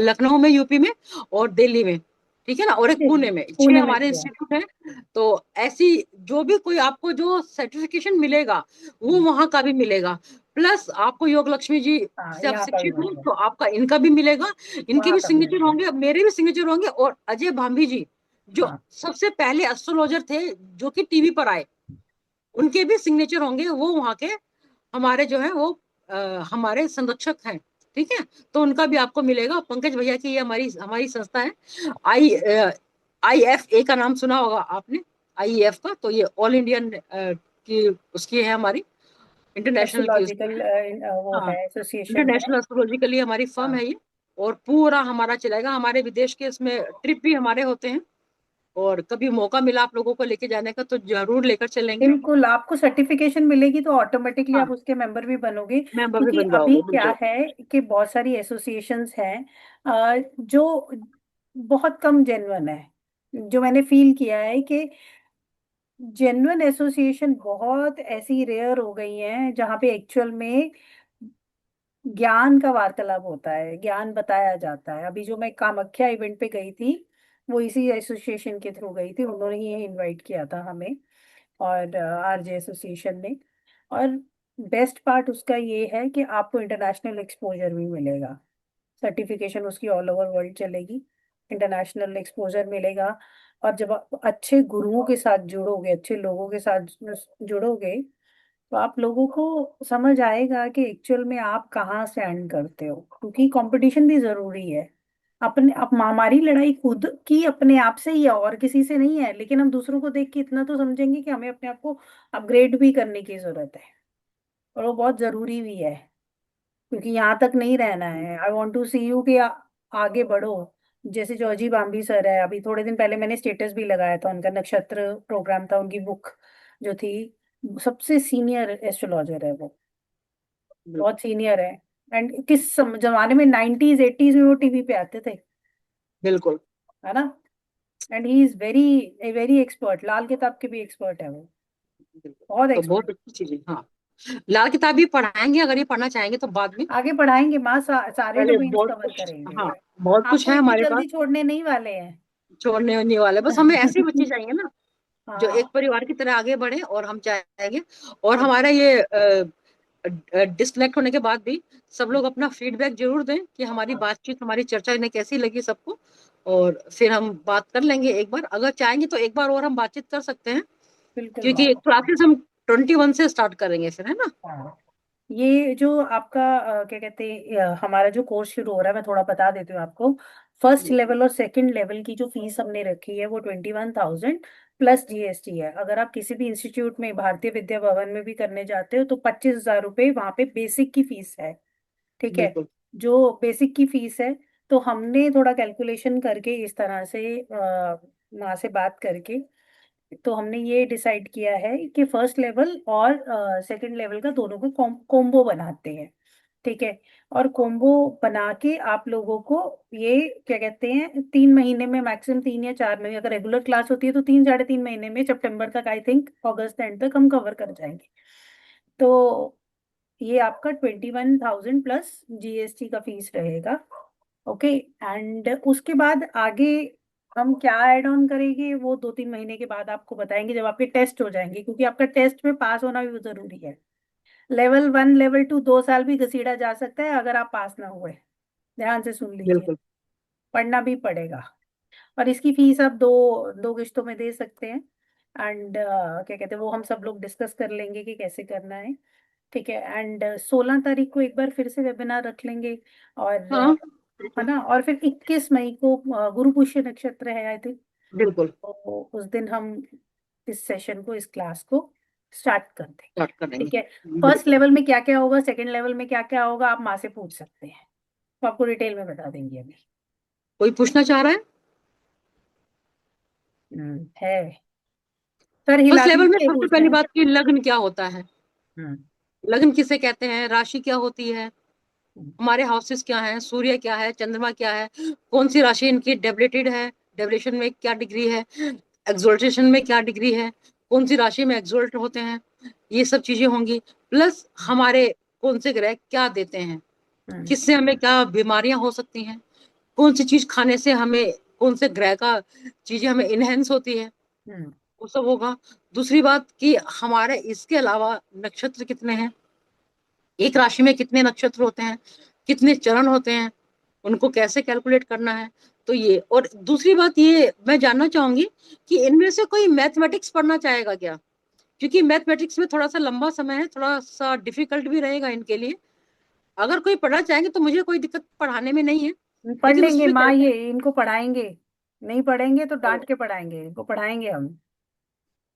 लखनऊ में यूपी में, और दिल्ली में, ठीक है ना, और एक पुणे में, 6 पुणे में हमारे भी है। इंस्टीट्यूट हैं। तो ऐसी जो भी कोई आपको जो सर्टिफिकेशन मिलेगा वो वहां का भी मिलेगा। प्लस आपको योग लक्ष्मी जी हाँ, से आप यहाँ का भी शिक्षित हो मिलेगा, तो आपका इनका भी मिलेगा, इनके वहाँ भी का भी सिग्नेचर मिलेगा। होंगे, अब मेरे भी सिग्नेचर होंगे, और अजय भांभी जी जो हाँ। सबसे पहले एस्ट्रोलॉजर थे जो कि टीवी पर आए, उनके भी सिग्नेचर होंगे, वो वहाँ के हमारे जो है वो अ, हमारे संरक्षक हैं, ठीक है। तो उनका भी आपको मिलेगा। पंकज भैया की ये हमारी हमारी संस्था है, आई IFA का नाम सुना होगा आपने, IEF का, तो ये ऑल इंडियन की उसकी है हमारी, इंटरनेशनल की उसकी एस्ट्रोलॉजिकल है। वो हाँ, है, एसोसिएशन है। इंटरनेशनल एस्ट्रोलॉजिकली हमारी फर्म हाँ, है ये, और पूरा हमारा चलेगा, हमारे विदेश के इसमें ट्रिप भी हमारे होते हैं, और कभी मौका मिला आप लोगों को लेके जाने का तो जरूर लेकर चलेंगे। बिल्कुल। आपको सर्टिफिकेशन मिलेगी तो ऑटोमेटिकली आप हाँ, उसके मेंबर भी बनोगे, मेंबर भी क्योंकि बन अभी जाओगे, क्या बिल्कुल। है कि बहुत सारी एसोसिएशंस हैं जो बहुत कम जेन्युइन है। जो मैंने फील किया है कि जेन्युइन एसोसिएशन बहुत ऐसी रेयर हो गई हैं जहाँ पे एक्चुअल में ज्ञान का वार्तालाप होता है, ज्ञान बताया जाता है। अभी जो मैं कामाख्या इवेंट पे गई थी, वो इसी एसोसिएशन के थ्रू गई थी, उन्होंने ही इनवाइट किया था हमें, और आरजे एसोसिएशन ने। और बेस्ट पार्ट उसका ये है कि आपको इंटरनेशनल एक्सपोजर भी मिलेगा। सर्टिफिकेशन उसकी ऑल ओवर वर्ल्ड चलेगी, इंटरनेशनल एक्सपोजर मिलेगा। और जब आप अच्छे गुरुओं के साथ जुड़ोगे, अच्छे लोगों के साथ जुड़ोगे, तो आप लोगों को समझ आएगा कि एक्चुअल में आप कहाँ स्टैंड करते हो, क्योंकि कंपटीशन भी जरूरी है। अपने अब हमारी लड़ाई खुद की अपने आप से ही है, और किसी से नहीं है, लेकिन हम दूसरों को देख के इतना तो समझेंगे कि हमें अपने आप को अपग्रेड भी करने की जरूरत है, और वो बहुत जरूरी भी है, क्योंकि यहाँ तक नहीं रहना है। I want to see you कि आगे बढ़ो। जैसे जो अजीब आम्बी सर है, अभी थोड़े दिन पहले मैंने स्टेटस भी लगाया था, उनका नक्षत्र प्रोग्राम था, उनकी बुक जो थी, सबसे सीनियर एस्ट्रोलॉजर है वो, बहुत सीनियर है। एंड किस जमाने में 90s 80s में वो टीवी पे आते थे, बिल्कुल। है ना। And he is very very expert, Lal Kitab के भी एक्सपर्ट है वो, बिल्कुल। बहुत तो बहुत एक्सपर्ट। अच्छी चीज है। हाँ, लाल किताब भी पढ़ाएंगे अगर ये पढ़ना चाहेंगे तो बाद में। आगे पढ़ाएंगे माँ, सारे पहले डोमेन्स बहुत कवर कुछ, करेंगे। हाँ, बहुत कुछ आपको है इतनी हमारे पास, जल्दी छोड़ने नहीं वाले हैं। छोड़ने होने वाले, बस हमें ऐसे बच्चे चाहिए ना जो एक हाँ। परिवार की तरह आगे बढ़े, और हम चाहेंगे। और अब हमारा ये डिस्कनेक्ट होने के बाद भी सब लोग अपना फीडबैक जरूर दें कि हमारी बातचीत, हमारी चर्चा इन्हें कैसी लगी सबको, और फिर हम बात कर लेंगे एक बार, अगर चाहेंगे तो एक बार और हम बातचीत कर सकते हैं, बिल्कुल माँ। क्योंकि क्लासेस हम 21 से स्टार्ट करेंगे फिर, है ना। हाँ, ये जो आपका क्या कहते हैं, हमारा जो कोर्स शुरू हो रहा है, मैं थोड़ा बता देती हूँ आपको। फर्स्ट लेवल और सेकंड लेवल की जो फीस हमने रखी है वो 21,000 प्लस जीएसटी है। अगर आप किसी भी इंस्टीट्यूट में, भारतीय विद्या भवन में भी करने जाते हो, तो 25,000 रुपये वहाँ पे बेसिक की फीस है, ठीक है। बिल्कुल। जो बेसिक की फीस है, तो हमने थोड़ा कैलकुलेशन करके इस तरह से वहाँ से बात करके, तो हमने ये डिसाइड किया है कि फर्स्ट लेवल और सेकंड लेवल का दोनों को कॉम्बो बनाते हैं। ठीक है। और कॉम्बो बना के आप लोगों को ये क्या कहते हैं 3 महीने में, मैक्सिमम 3 या 4 महीने, अगर रेगुलर क्लास होती है तो 3 साढ़े 3 महीने में, सितंबर तक आई थिंक, अगस्त एंड तक हम कवर कर जाएंगे। तो ये आपका 21,000 प्लस जीएसटी का फीस रहेगा। ओके। एंड उसके बाद आगे हम क्या ऐड ऑन करेंगे वो 2-3 महीने के बाद आपको बताएंगे, जब आपके टेस्ट हो जाएंगे, क्योंकि आपका टेस्ट में पास होना भी जरूरी है। लेवल 1 लेवल 2 2 साल भी घसीटा जा सकता है अगर आप पास ना हुए। ध्यान से सुन लीजिए, बिल्कुल। पढ़ना भी पड़ेगा। और इसकी फीस आप दो दो किश्तों में दे सकते हैं। एंड क्या कहते हैं वो हम सब लोग डिस्कस कर लेंगे कि कैसे करना है। ठीक है। एंड 16 तारीख को एक बार फिर से वेबिनार रख लेंगे। और हाँ है ना, और फिर 21 मई को गुरु पुष्य नक्षत्र है आई थिंक, बिल्कुल। तो उस दिन हम इस सेशन को, इस क्लास को स्टार्ट कर देंगे। स्टार्ट कर देंगे। ठीक है। फर्स्ट लेवल में क्या क्या होगा, सेकंड लेवल में क्या क्या होगा, आप माँ से पूछ सकते हैं, तो आपको डिटेल में बता देंगे अभी। कोई पूछना चाह रहा है? है। सर फर्स्ट हिला लेवल में दीजिए, सबसे पूछ रहे पहली हैं। बात की लग्न क्या होता है, हम्म लग्न किसे कहते हैं, राशि क्या होती है, हम्म हमारे हाउसेस क्या हैं, सूर्य क्या है, चंद्रमा क्या है, कौन सी राशि इनकी डेबिलेटेड है, डेबिलेशन में क्या डिग्री है, एक्सोल्टेशन में क्या डिग्री है, कौन सी राशि में एक्सोल्ट होते हैं, ये सब चीजें होंगी। प्लस हमारे कौन से ग्रह क्या देते हैं, हम्म किससे हमें क्या बीमारियां हो सकती हैं, कौन सी चीज खाने से हमें, कौन से ग्रह का चीजें हमें इनहेंस होती है, हम्म वो सब होगा। दूसरी बात कि हमारे इसके अलावा नक्षत्र कितने हैं, एक राशि में कितने नक्षत्र होते हैं, कितने चरण होते हैं, उनको कैसे कैलकुलेट करना है। तो ये, और दूसरी बात ये मैं जानना चाहूंगी कि इनमें से कोई मैथमेटिक्स पढ़ना चाहेगा क्या, क्योंकि मैथमेटिक्स में थोड़ा सा लंबा समय है, थोड़ा सा डिफिकल्ट भी रहेगा इनके लिए। अगर कोई पढ़ना चाहेंगे तो मुझे कोई दिक्कत पढ़ाने में नहीं है, पढ़ लेकिन लेंगे उसमें माँ, कैसे। ये इनको पढ़ाएंगे। नहीं पढ़ेंगे तो डांट के पढ़ाएंगे, इनको पढ़ाएंगे हम।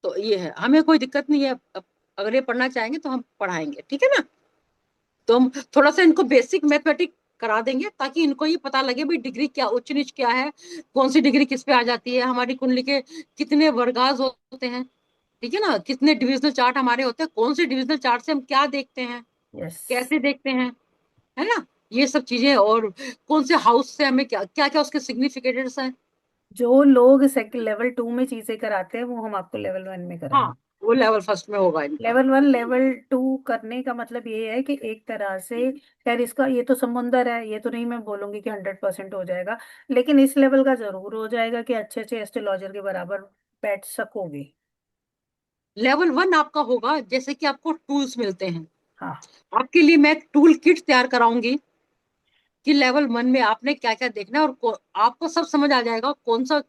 तो ये है, हमें कोई दिक्कत नहीं है, अगर ये पढ़ना चाहेंगे तो हम पढ़ाएंगे, ठीक है ना। तो हम थोड़ा सा इनको बेसिक मैथमेटिक करा देंगे ताकि इनको ये पता लगे भाई डिग्री क्या, उच्च नीच क्या है, कौन सी डिग्री किस पे आ जाती है, हमारी कुंडली के कितने वर्गाज होते हैं, ठीक है ना, कितने डिविजनल चार्ट हमारे होते हैं, कौन से डिविजनल चार्ट से हम क्या देखते हैं, यस। कैसे देखते हैं, है ना, ये सब चीजें। और कौन से हाउस से हमें क्या क्या क्या उसके सिग्निफिकेटर्स हैं। जो लोग सेकंड लेवल 2 में चीजें कराते हैं वो हम आपको लेवल 1 में हाँ, कराएंगे। वो लेवल फर्स्ट में होगा इनका। लेवल 1 लेवल 2 करने का मतलब ये है कि एक तरह से, खैर इसका ये तो समुंदर है, ये तो नहीं मैं बोलूंगी कि 100% हो जाएगा, लेकिन इस लेवल का जरूर हो जाएगा कि अच्छे अच्छे एस्ट्रोलॉजर के बराबर बैठ सकोगे। लेवल वन आपका होगा जैसे कि आपको टूल्स मिलते हैं, हाँ। आपके लिए मैं एक टूल किट तैयार कराऊंगी कि लेवल वन में आपने क्या क्या देखना है, और आपको सब समझ आ जाएगा कौन सा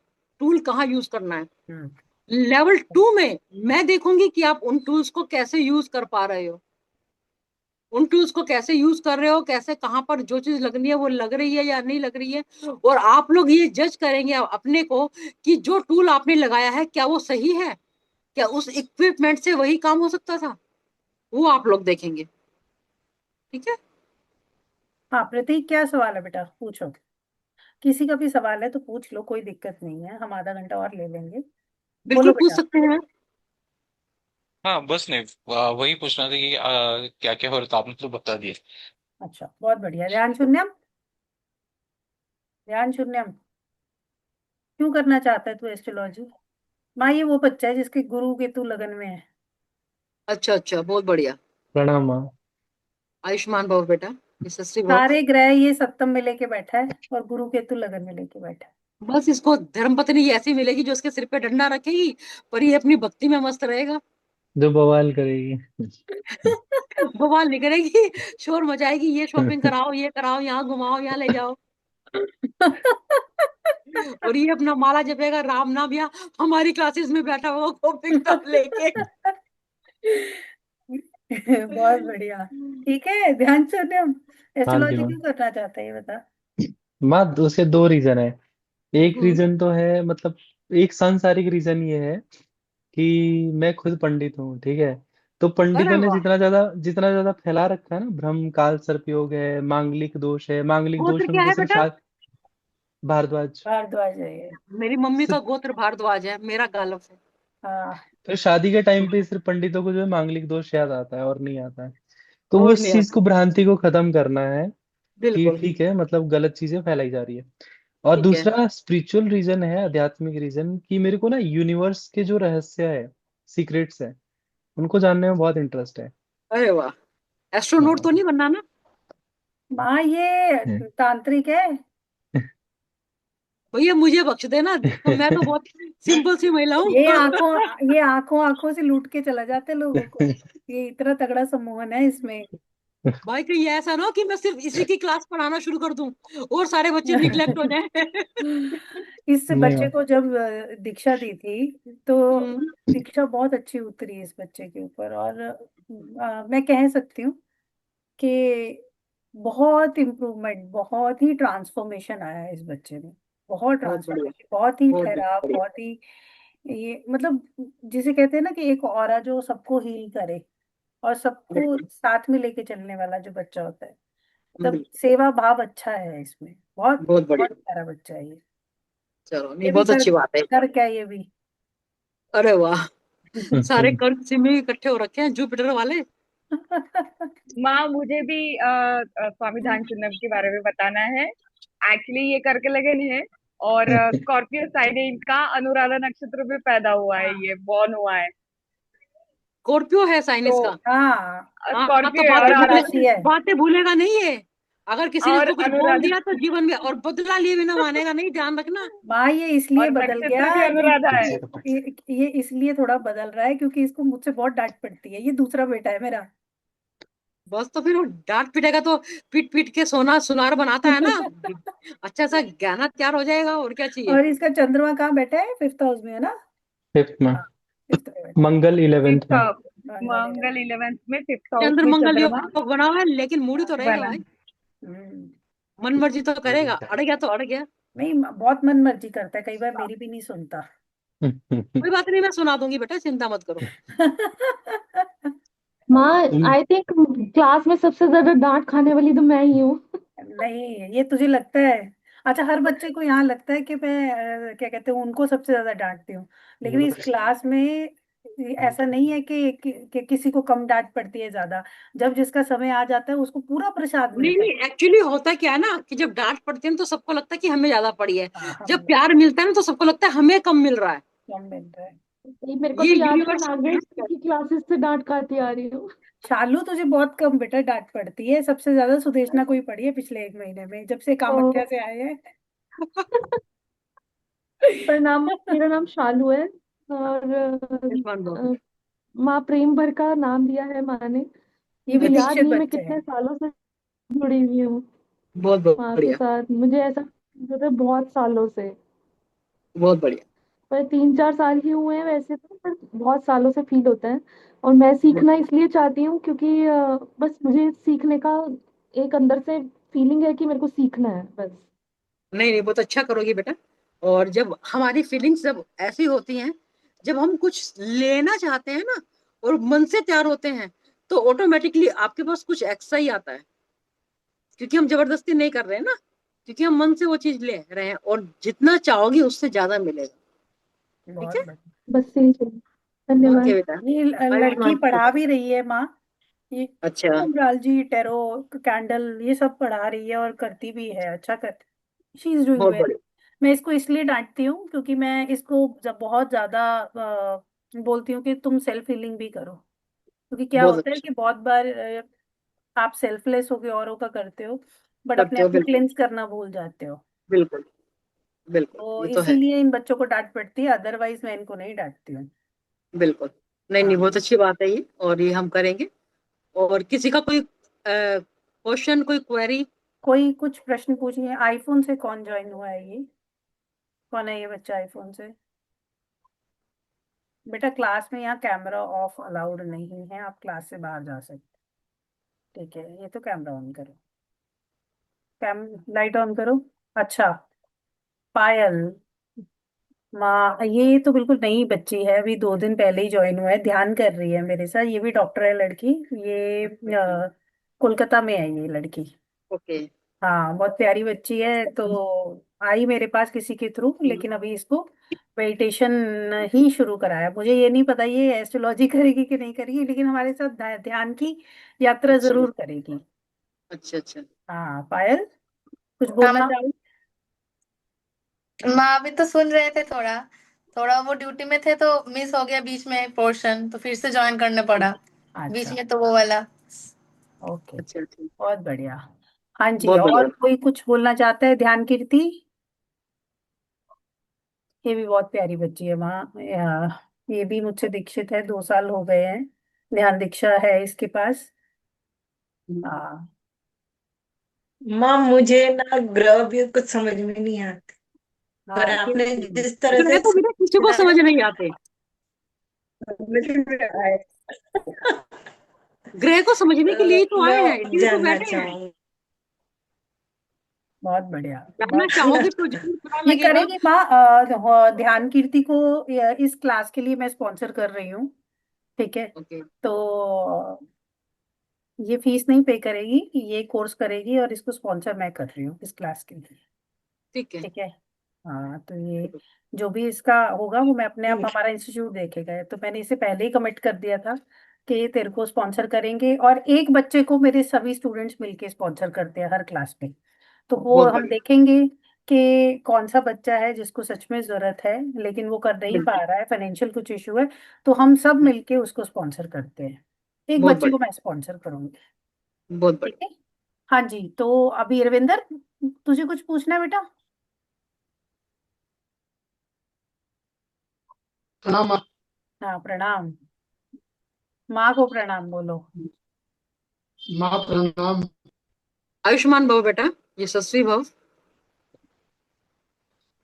टूल कहाँ यूज करना है। हम्म लेवल टू में मैं देखूंगी कि आप उन टूल्स को कैसे यूज कर पा रहे हो, उन टूल्स को कैसे यूज कर रहे हो, कैसे कहाँ पर जो चीज लगनी है वो लग रही है या नहीं लग रही है। और आप लोग ये जज करेंगे अपने को कि जो टूल आपने लगाया है क्या वो सही है, क्या उस इक्विपमेंट से वही काम हो सकता था, वो आप लोग देखेंगे, ठीक है। हाँ प्रतीक, क्या सवाल है बेटा, पूछो। किसी का भी सवाल है तो पूछ लो, कोई दिक्कत नहीं है, हम आधा घंटा और ले लेंगे। बिल्कुल बोलो पूछ बेटा। सकते हैं। हाँ बस नहीं, वही पूछना था कि क्या क्या हो रहा था, आपने तो बता दिया। अच्छा बहुत बढ़िया। ध्यान शून्यम, ध्यान शून्यम, क्यों करना चाहता है तू एस्ट्रोलॉजी? माँ ये वो बच्चा है जिसके गुरु केतु लगन में है। अच्छा अच्छा, बहुत बढ़िया। प्रणाम माँ। आयुष्मान भव बेटा, यशस्वी भव। सारे ग्रह ये सप्तम में लेके बैठा है और गुरु केतु लगन में लेके बैठा है। बस इसको धर्म पत्नी ऐसी मिलेगी जो उसके सिर पे डंडा रखेगी, पर ये अपनी भक्ति में मस्त रहेगा। जो बवाल करेगी। बवाल नहीं करेगी, शोर मचाएगी, ये शॉपिंग कराओ, ये कराओ, यहाँ घुमाओ, यहाँ ले जाओ। और ये अपना माला जपेगा, राम नाम, या हमारी क्लासेस में बैठा हुआ कॉपी किताब लेके। बहुत बढ़िया। ठीक है, ध्यान से सुनो। हाँ जी एस्ट्रोलॉजी माँ। क्यों करना चाहता है ये बता। माँ उसके दो रीजन है। एक हम्म। रीजन तो है मतलब, एक सांसारिक रीजन ये है कि मैं खुद पंडित हूँ, ठीक है। तो अरे पंडितों ने वाह। जितना ज्यादा फैला रखा है ना, भ्रम काल सर्पयोग है, मांगलिक दोष है, मांगलिक गोत्र दोष में क्या मुझे है सिर्फ बेटा? भारद्वाज। भारद्वाज है ये। मेरी मम्मी का सिर्फ गोत्र भारद्वाज है, मेरा गालव है। हाँ। तो शादी के टाइम पे सिर्फ पंडितों को जो है मांगलिक दोष याद आता है और नहीं आता है। तो वो और उस नहीं चीज आता। को, भ्रांति को खत्म करना है कि बिल्कुल। ठीक है, मतलब गलत चीजें फैलाई जा रही है। और ठीक है। दूसरा स्पिरिचुअल रीजन है, आध्यात्मिक रीजन, कि मेरे को ना यूनिवर्स के जो रहस्य है, सीक्रेट्स है, उनको जानने में बहुत इंटरेस्ट है। अरे वाह, एस्ट्रोनॉट तो हाँ। नहीं बनना ना? माँ ये है। तांत्रिक है। भैया मुझे बख्श देना, तो मैं तो बहुत सिंपल सी महिला हूँ। ये आंखों आंखों से लूट के चला जाते लोगों को। ये इतना तगड़ा सम्मोहन है इसमें। भाई कहीं ऐसा ना हो कि मैं सिर्फ इसी की क्लास पढ़ाना शुरू कर दूं और सारे बच्चे निग्लेक्ट हो जाएं। इस नहीं। बच्चे को जब दीक्षा दी थी तो हम्म, दीक्षा बहुत अच्छी उतरी इस बच्चे के ऊपर। और मैं कह सकती हूँ कि बहुत इम्प्रूवमेंट, बहुत ही ट्रांसफॉर्मेशन आया है इस बच्चे में। बहुत बहुत बढ़िया। ट्रांसफॉर्मेशन, बहुत ही बहुत ठहराव, बढ़िया। बहुत ही ये मतलब जिसे कहते हैं ना कि एक ऑरा जो सबको हील करे और सबको बिल्कुल। साथ में लेके चलने वाला जो बच्चा होता है। मतलब बिल्कुल। सेवा भाव अच्छा है इसमें। बहुत बहुत बहुत बढ़िया। प्यारा बच्चा है ये। चलो, नहीं ये भी बहुत कर अच्छी बात है। कर क्या ये भी। अरे वाह, सारे कर्क सिमी इकट्ठे हो रखे हैं, जुपिटर वाले। माँ मुझे भी स्वामी ध्यानचंद के बारे में बताना है। एक्चुअली ये करके लगन है, और स्कॉर्पियो साइन है इनका, अनुराधा नक्षत्र में पैदा हुआ है, हाँ ये बॉर्न हुआ है। स्कॉर्पियो है साइन तो इसका। हाँ, हाँ तो स्कॉर्पियो है, और राशि है। बातें भूलेगा नहीं ये। अगर किसी ने और इसको कुछ बोल अनुराधा, दिया तो जीवन में और बदला लिए बिना मानेगा नहीं, ध्यान रखना। माँ ये इसलिए और बदल नक्षत्र भी गया अनुराधा है। क्योंकि ये इसलिए थोड़ा बदल रहा है क्योंकि इसको मुझसे बहुत डांट पड़ती है। ये दूसरा बेटा है मेरा। बस तो फिर वो डांट पिटेगा तो पीट पीट के सोना सुनार बनाता है ना। अच्छा सा ज्ञान तैयार हो जाएगा, और क्या चाहिए। और इसका चंद्रमा कहाँ बैठा है? फिफ्थ हाउस में है ना? फिफ्थ में। हाँ, फिफ्थ में बैठा है। मंगल 11th फिफ्थ, में। मंगल मंगल 11th में, फिफ्थ हाउस चंद्र में मंगल चंद्रमा योग बना हुआ है, लेकिन मूडी तो रहेगा बना। भाई। हम्म। मन मर्जी तो करेगा, अड़ गया तो अड़ गया। नहीं, बहुत मन मर्जी करता है, कई बार मेरी भी नहीं सुनता। कोई बात नहीं, मैं सुना दूंगी बेटा, चिंता मत करो। माँ, इन- आई थिंक क्लास में सबसे ज्यादा डांट खाने वाली तो मैं ही हूँ। नहीं, ये तुझे लगता है। अच्छा, हर बच्चे को यहाँ लगता है कि मैं क्या कहते हैं, उनको सबसे ज्यादा डांटती हूँ। लेकिन इस क्लास में ऐसा नहीं है कि किसी को कम डांट पड़ती है ज्यादा। जब जिसका समय आ जाता है उसको पूरा प्रसाद नहीं मिलता है। नहीं, एक्चुअली होता क्या है ना कि जब डांट पड़ती है ना तो सबको लगता है कि हमें ज्यादा पड़ी है। हाँ, जब हम प्यार मिलता है ना तो सबको लगता है हमें कम मिल रहा है। कम मिल रहा है। ये मेरे को ये तो याद है, मैं यूनिवर्स। नागेश की क्लासेस से डांट खाती आ रही हूँ। शालू, तुझे बहुत कम बेटा डांट पड़ती है। सबसे ज्यादा सुदेशना को ही पड़ी है पिछले 1 महीने में, जब से ओ, कामाख्या से आए हैं। पर नाम, मेरा नाम शालू है। और अ, माँ प्रेम भर का नाम दिया है माँ ने। ये भी मुझे याद दीक्षित नहीं है मैं बच्चे कितने हैं। सालों से जुड़ी हुई हूँ बहुत माँ के बढ़िया। साथ। मुझे ऐसा होता है बहुत सालों से। बहुत बढ़िया। पर 3-4 साल ही हुए हैं वैसे तो, पर बहुत सालों से फील होता है। और मैं सीखना इसलिए चाहती हूँ क्योंकि बस मुझे सीखने का एक अंदर से फीलिंग है कि मेरे को सीखना है बस। नहीं नहीं, बहुत अच्छा करोगी बेटा। और जब हमारी फीलिंग्स जब ऐसी होती हैं, जब हम कुछ लेना चाहते हैं ना और मन से तैयार होते हैं, तो ऑटोमेटिकली आपके पास कुछ एक्स्ट्रा ही आता है। क्योंकि हम जबरदस्ती नहीं कर रहे हैं ना, क्योंकि हम मन से वो चीज ले रहे हैं, और जितना चाहोगी उससे ज्यादा मिलेगा। ठीक बहुत है। बढ़िया। बस यही चाहिए। ओके धन्यवाद। बेटा। ये बाय लड़की बाय। पढ़ा भी रही है माँ। ये अच्छा। न्यूमरोलॉजी, टैरो, कैंडल, ये सब पढ़ा रही है और करती भी है, अच्छा करती। शी इज डूइंग बहुत वेल। बढ़िया। मैं इसको इसलिए डांटती हूँ क्योंकि मैं इसको जब बहुत ज्यादा बोलती हूँ कि तुम सेल्फ हीलिंग भी करो। क्योंकि क्या बहुत होता है अच्छा। कि बहुत बार आप सेल्फलेस होके औरों का करते हो, बट अपने करते हो, आप को बिल्कुल। क्लेंस करना भूल जाते हो। बिल्कुल। बिल्कुल, तो ये तो है। इसीलिए इन बच्चों को डांट पड़ती है, अदरवाइज मैं इनको नहीं डांटती हूँ। बिल्कुल। नहीं नहीं, हाँ। बहुत अच्छी बात है ये, और ये हम करेंगे। और किसी का कोई क्वेश्चन, कोई क्वेरी? कोई कुछ प्रश्न पूछिए। आईफोन से कौन ज्वाइन हुआ है ये? कौन है ये बच्चा आईफोन से? बेटा क्लास में यहाँ कैमरा ऑफ अलाउड नहीं है, आप क्लास से बाहर जा सकते। ठीक है, ये तो कैमरा ऑन करो। कैम लाइट ऑन करो। अच्छा, पायल। माँ ये तो बिल्कुल नई बच्ची है, अभी 2 दिन पहले ही ज्वाइन हुआ है, ध्यान कर रही है मेरे साथ। ये भी डॉक्टर है लड़की। ये कोलकाता में है ये लड़की। ओके। हाँ, बहुत प्यारी बच्ची है। तो आई मेरे पास किसी के थ्रू, लेकिन अभी इसको मेडिटेशन ही शुरू कराया। मुझे ये नहीं पता ये एस्ट्रोलॉजी करेगी कि नहीं करेगी, लेकिन हमारे साथ ध्यान की यात्रा अच्छा जरूर करेगी। अच्छा अच्छा। हाँ पायल, कुछ हाँ बोलना चाहो? माँ भी तो सुन रहे थे थोड़ा थोड़ा, वो ड्यूटी में थे तो मिस हो गया बीच में पोर्शन, तो फिर से ज्वाइन करना पड़ा बीच अच्छा में, तो वो वाला। ओके, अच्छा अच्छा। बहुत बढ़िया। हाँ जी, बहुत बढ़िया। और कोई कुछ बोलना चाहता है? ध्यान कीर्ति, ये भी बहुत प्यारी बच्ची है माँ। ये भी मुझसे दीक्षित है, 2 साल हो गए हैं, ध्यान दीक्षा है इसके पास। हाँ माँ मुझे ना ग्रह भी कुछ समझ में नहीं आते, पर हाँ आपने हम्म। जिस तरह ग्रह से तो बेटा किसी को समझ समझाया नहीं आते। समझ में आया। ग्रह को समझने के लिए ही तो मैं आए हैं, और इसीलिए तो जानना बैठे हैं। चाहूंगा। बहुत बढ़िया, जानना बहुत चाहोगे तो जरूर पता ये लगेगा। करेगी माँ। ध्यान कीर्ति को इस क्लास के लिए मैं स्पॉन्सर कर रही हूँ, ठीक है? ओके। तो ये फीस नहीं पे करेगी, ये कोर्स करेगी, और इसको स्पॉन्सर मैं कर रही हूँ इस क्लास के लिए, ठीक है। ठीक है? हाँ तो ये जो भी इसका होगा वो मैं अपने आप, हमारा इंस्टीट्यूट देखेगा। तो मैंने इसे पहले ही कमिट कर दिया था कि ये तेरे को स्पॉन्सर करेंगे, और एक बच्चे को मेरे सभी स्टूडेंट्स मिलके स्पॉन्सर करते हैं हर क्लास में। तो वो बहुत हम बढ़िया। देखेंगे कि कौन सा बच्चा है जिसको सच में जरूरत है लेकिन वो कर नहीं पा बिल्कुल। रहा है, फाइनेंशियल कुछ इशू है, तो हम सब मिलके उसको स्पॉन्सर करते हैं। एक बहुत बच्चे को बढ़िया। मैं स्पॉन्सर करूंगी, बहुत ठीक बढ़िया। है? हाँ जी, तो अभी रविंदर, तुझे कुछ पूछना है बेटा? प्रणाम माँ। हाँ प्रणाम, माँ को प्रणाम बोलो। माँ प्रणाम। आयुष्मान भव बेटा, यशस्वी भव।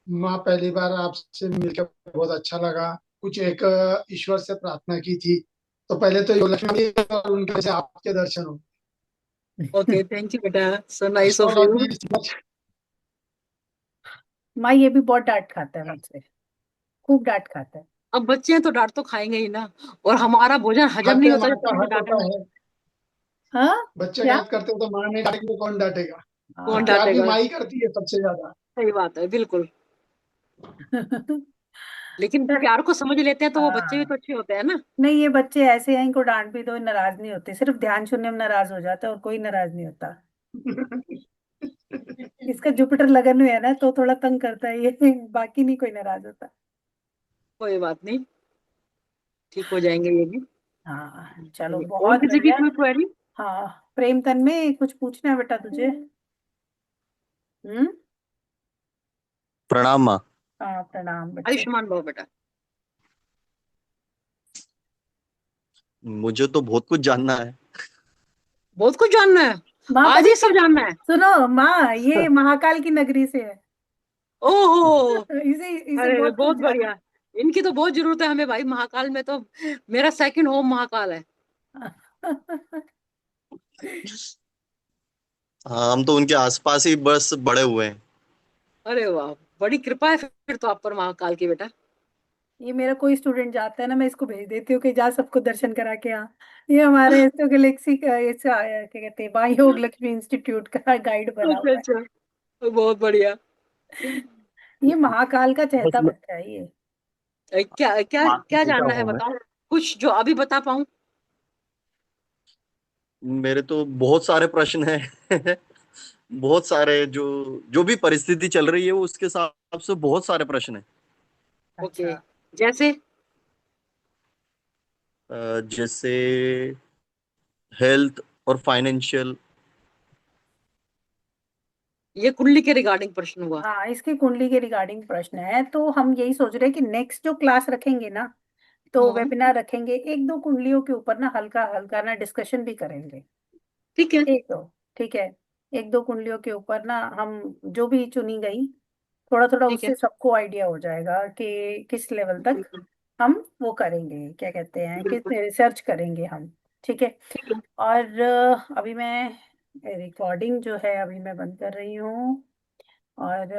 माँ पहली बार आपसे मिलकर बहुत अच्छा लगा। कुछ एक ईश्वर से प्रार्थना की थी, तो पहले तो योग लक्ष्मी और उनके से आपके दर्शन हो। ओके, थैंक यू बेटा, so nice of you. Astrology माँ ये भी बहुत डांट खाता है मुझसे, खूब डांट खाता है। अब बच्चे हैं तो डांट तो खाएंगे ही ना, और हमारा भोजन हजम नहीं खाते होता माँ जब तक का हमें हक डांटे होता ना। है। हाँ बच्चे क्या? गलत करते हैं तो माँ नहीं डांटेगी तो कौन डांटेगा। कौन और प्यार भी डांटेगा? माँ ही करती है सबसे ज्यादा। सही बात है, बिल्कुल। लेकिन प्यार को समझ लेते हैं तो वो बच्चे भी हाँ तो अच्छे होते हैं ना। नहीं, ये बच्चे ऐसे हैं, इनको डांट भी दो नाराज नहीं होते, सिर्फ ध्यान शून्य में नाराज हो जाता है और कोई नाराज नहीं होता। इसका जुपिटर लगन में है ना, तो थोड़ा तंग करता है ये, बाकी नहीं कोई नाराज होता। कोई बात नहीं, ठीक हो जाएंगे ये भी। हाँ चलो, और बहुत किसी की बढ़िया। कोई क्वेरी? हाँ प्रेम तन में कुछ पूछना है बेटा तुझे? हम्म। प्रणाम माँ। हाँ प्रणाम बच्चे। आयुष्मान भव बेटा। मुझे तो बहुत कुछ जानना है। बहुत कुछ जानना है, माँ आज पता ही क्या, सब जानना है। सुनो माँ, ये महाकाल की नगरी से है। ओहो। इसे इसे अरे बहुत कुछ बहुत जानना बढ़िया। इनकी तो बहुत जरूरत है हमें भाई, महाकाल में तो मेरा सेकंड होम महाकाल है। हाँ, हम तो उनके आसपास ही बस बड़े हुए हैं। अरे वाह, बड़ी कृपा है फिर तो आप पर महाकाल की बेटा। ये मेरा कोई स्टूडेंट जाता है ना, मैं इसको भेज देती हूँ कि जा सबको दर्शन करा के आ। ये हमारे एस्ट्रो गैलेक्सी का क्या कहते हैं, योग लक्ष्मी इंस्टीट्यूट का गाइड बना अच्छा हुआ है। अच्छा, बहुत बढ़िया। ये महाकाल का बस चहेता बच्चा है ये। क्या क्या माँ का क्या बेटा जानना है हूँ मैं। बताओ, कुछ जो अभी बता पाऊं। मेरे तो बहुत सारे प्रश्न हैं। बहुत सारे, जो जो भी परिस्थिति चल रही है वो उसके हिसाब से बहुत सारे प्रश्न हैं। ओके, अच्छा जैसे जैसे हेल्थ और फाइनेंशियल। ये कुंडली के रिगार्डिंग प्रश्न हुआ। हाँ, इसकी कुंडली के रिगार्डिंग प्रश्न है, तो हम यही सोच रहे हैं कि नेक्स्ट जो क्लास रखेंगे ना, तो हाँ वेबिनार रखेंगे, एक दो कुंडलियों के ऊपर ना हल्का हल्का ना डिस्कशन भी करेंगे। ठीक है। एक दो, ठीक है, एक दो कुंडलियों के ऊपर ना हम, जो भी चुनी गई, थोड़ा थोड़ा ठीक है। उससे सबको आइडिया हो जाएगा कि किस लेवल तक हम वो करेंगे, क्या कहते हैं, किस बिल्कुल। रिसर्च करेंगे हम, ठीक है? ठीक है। और अभी मैं रिकॉर्डिंग जो है अभी मैं बंद कर रही हूँ, और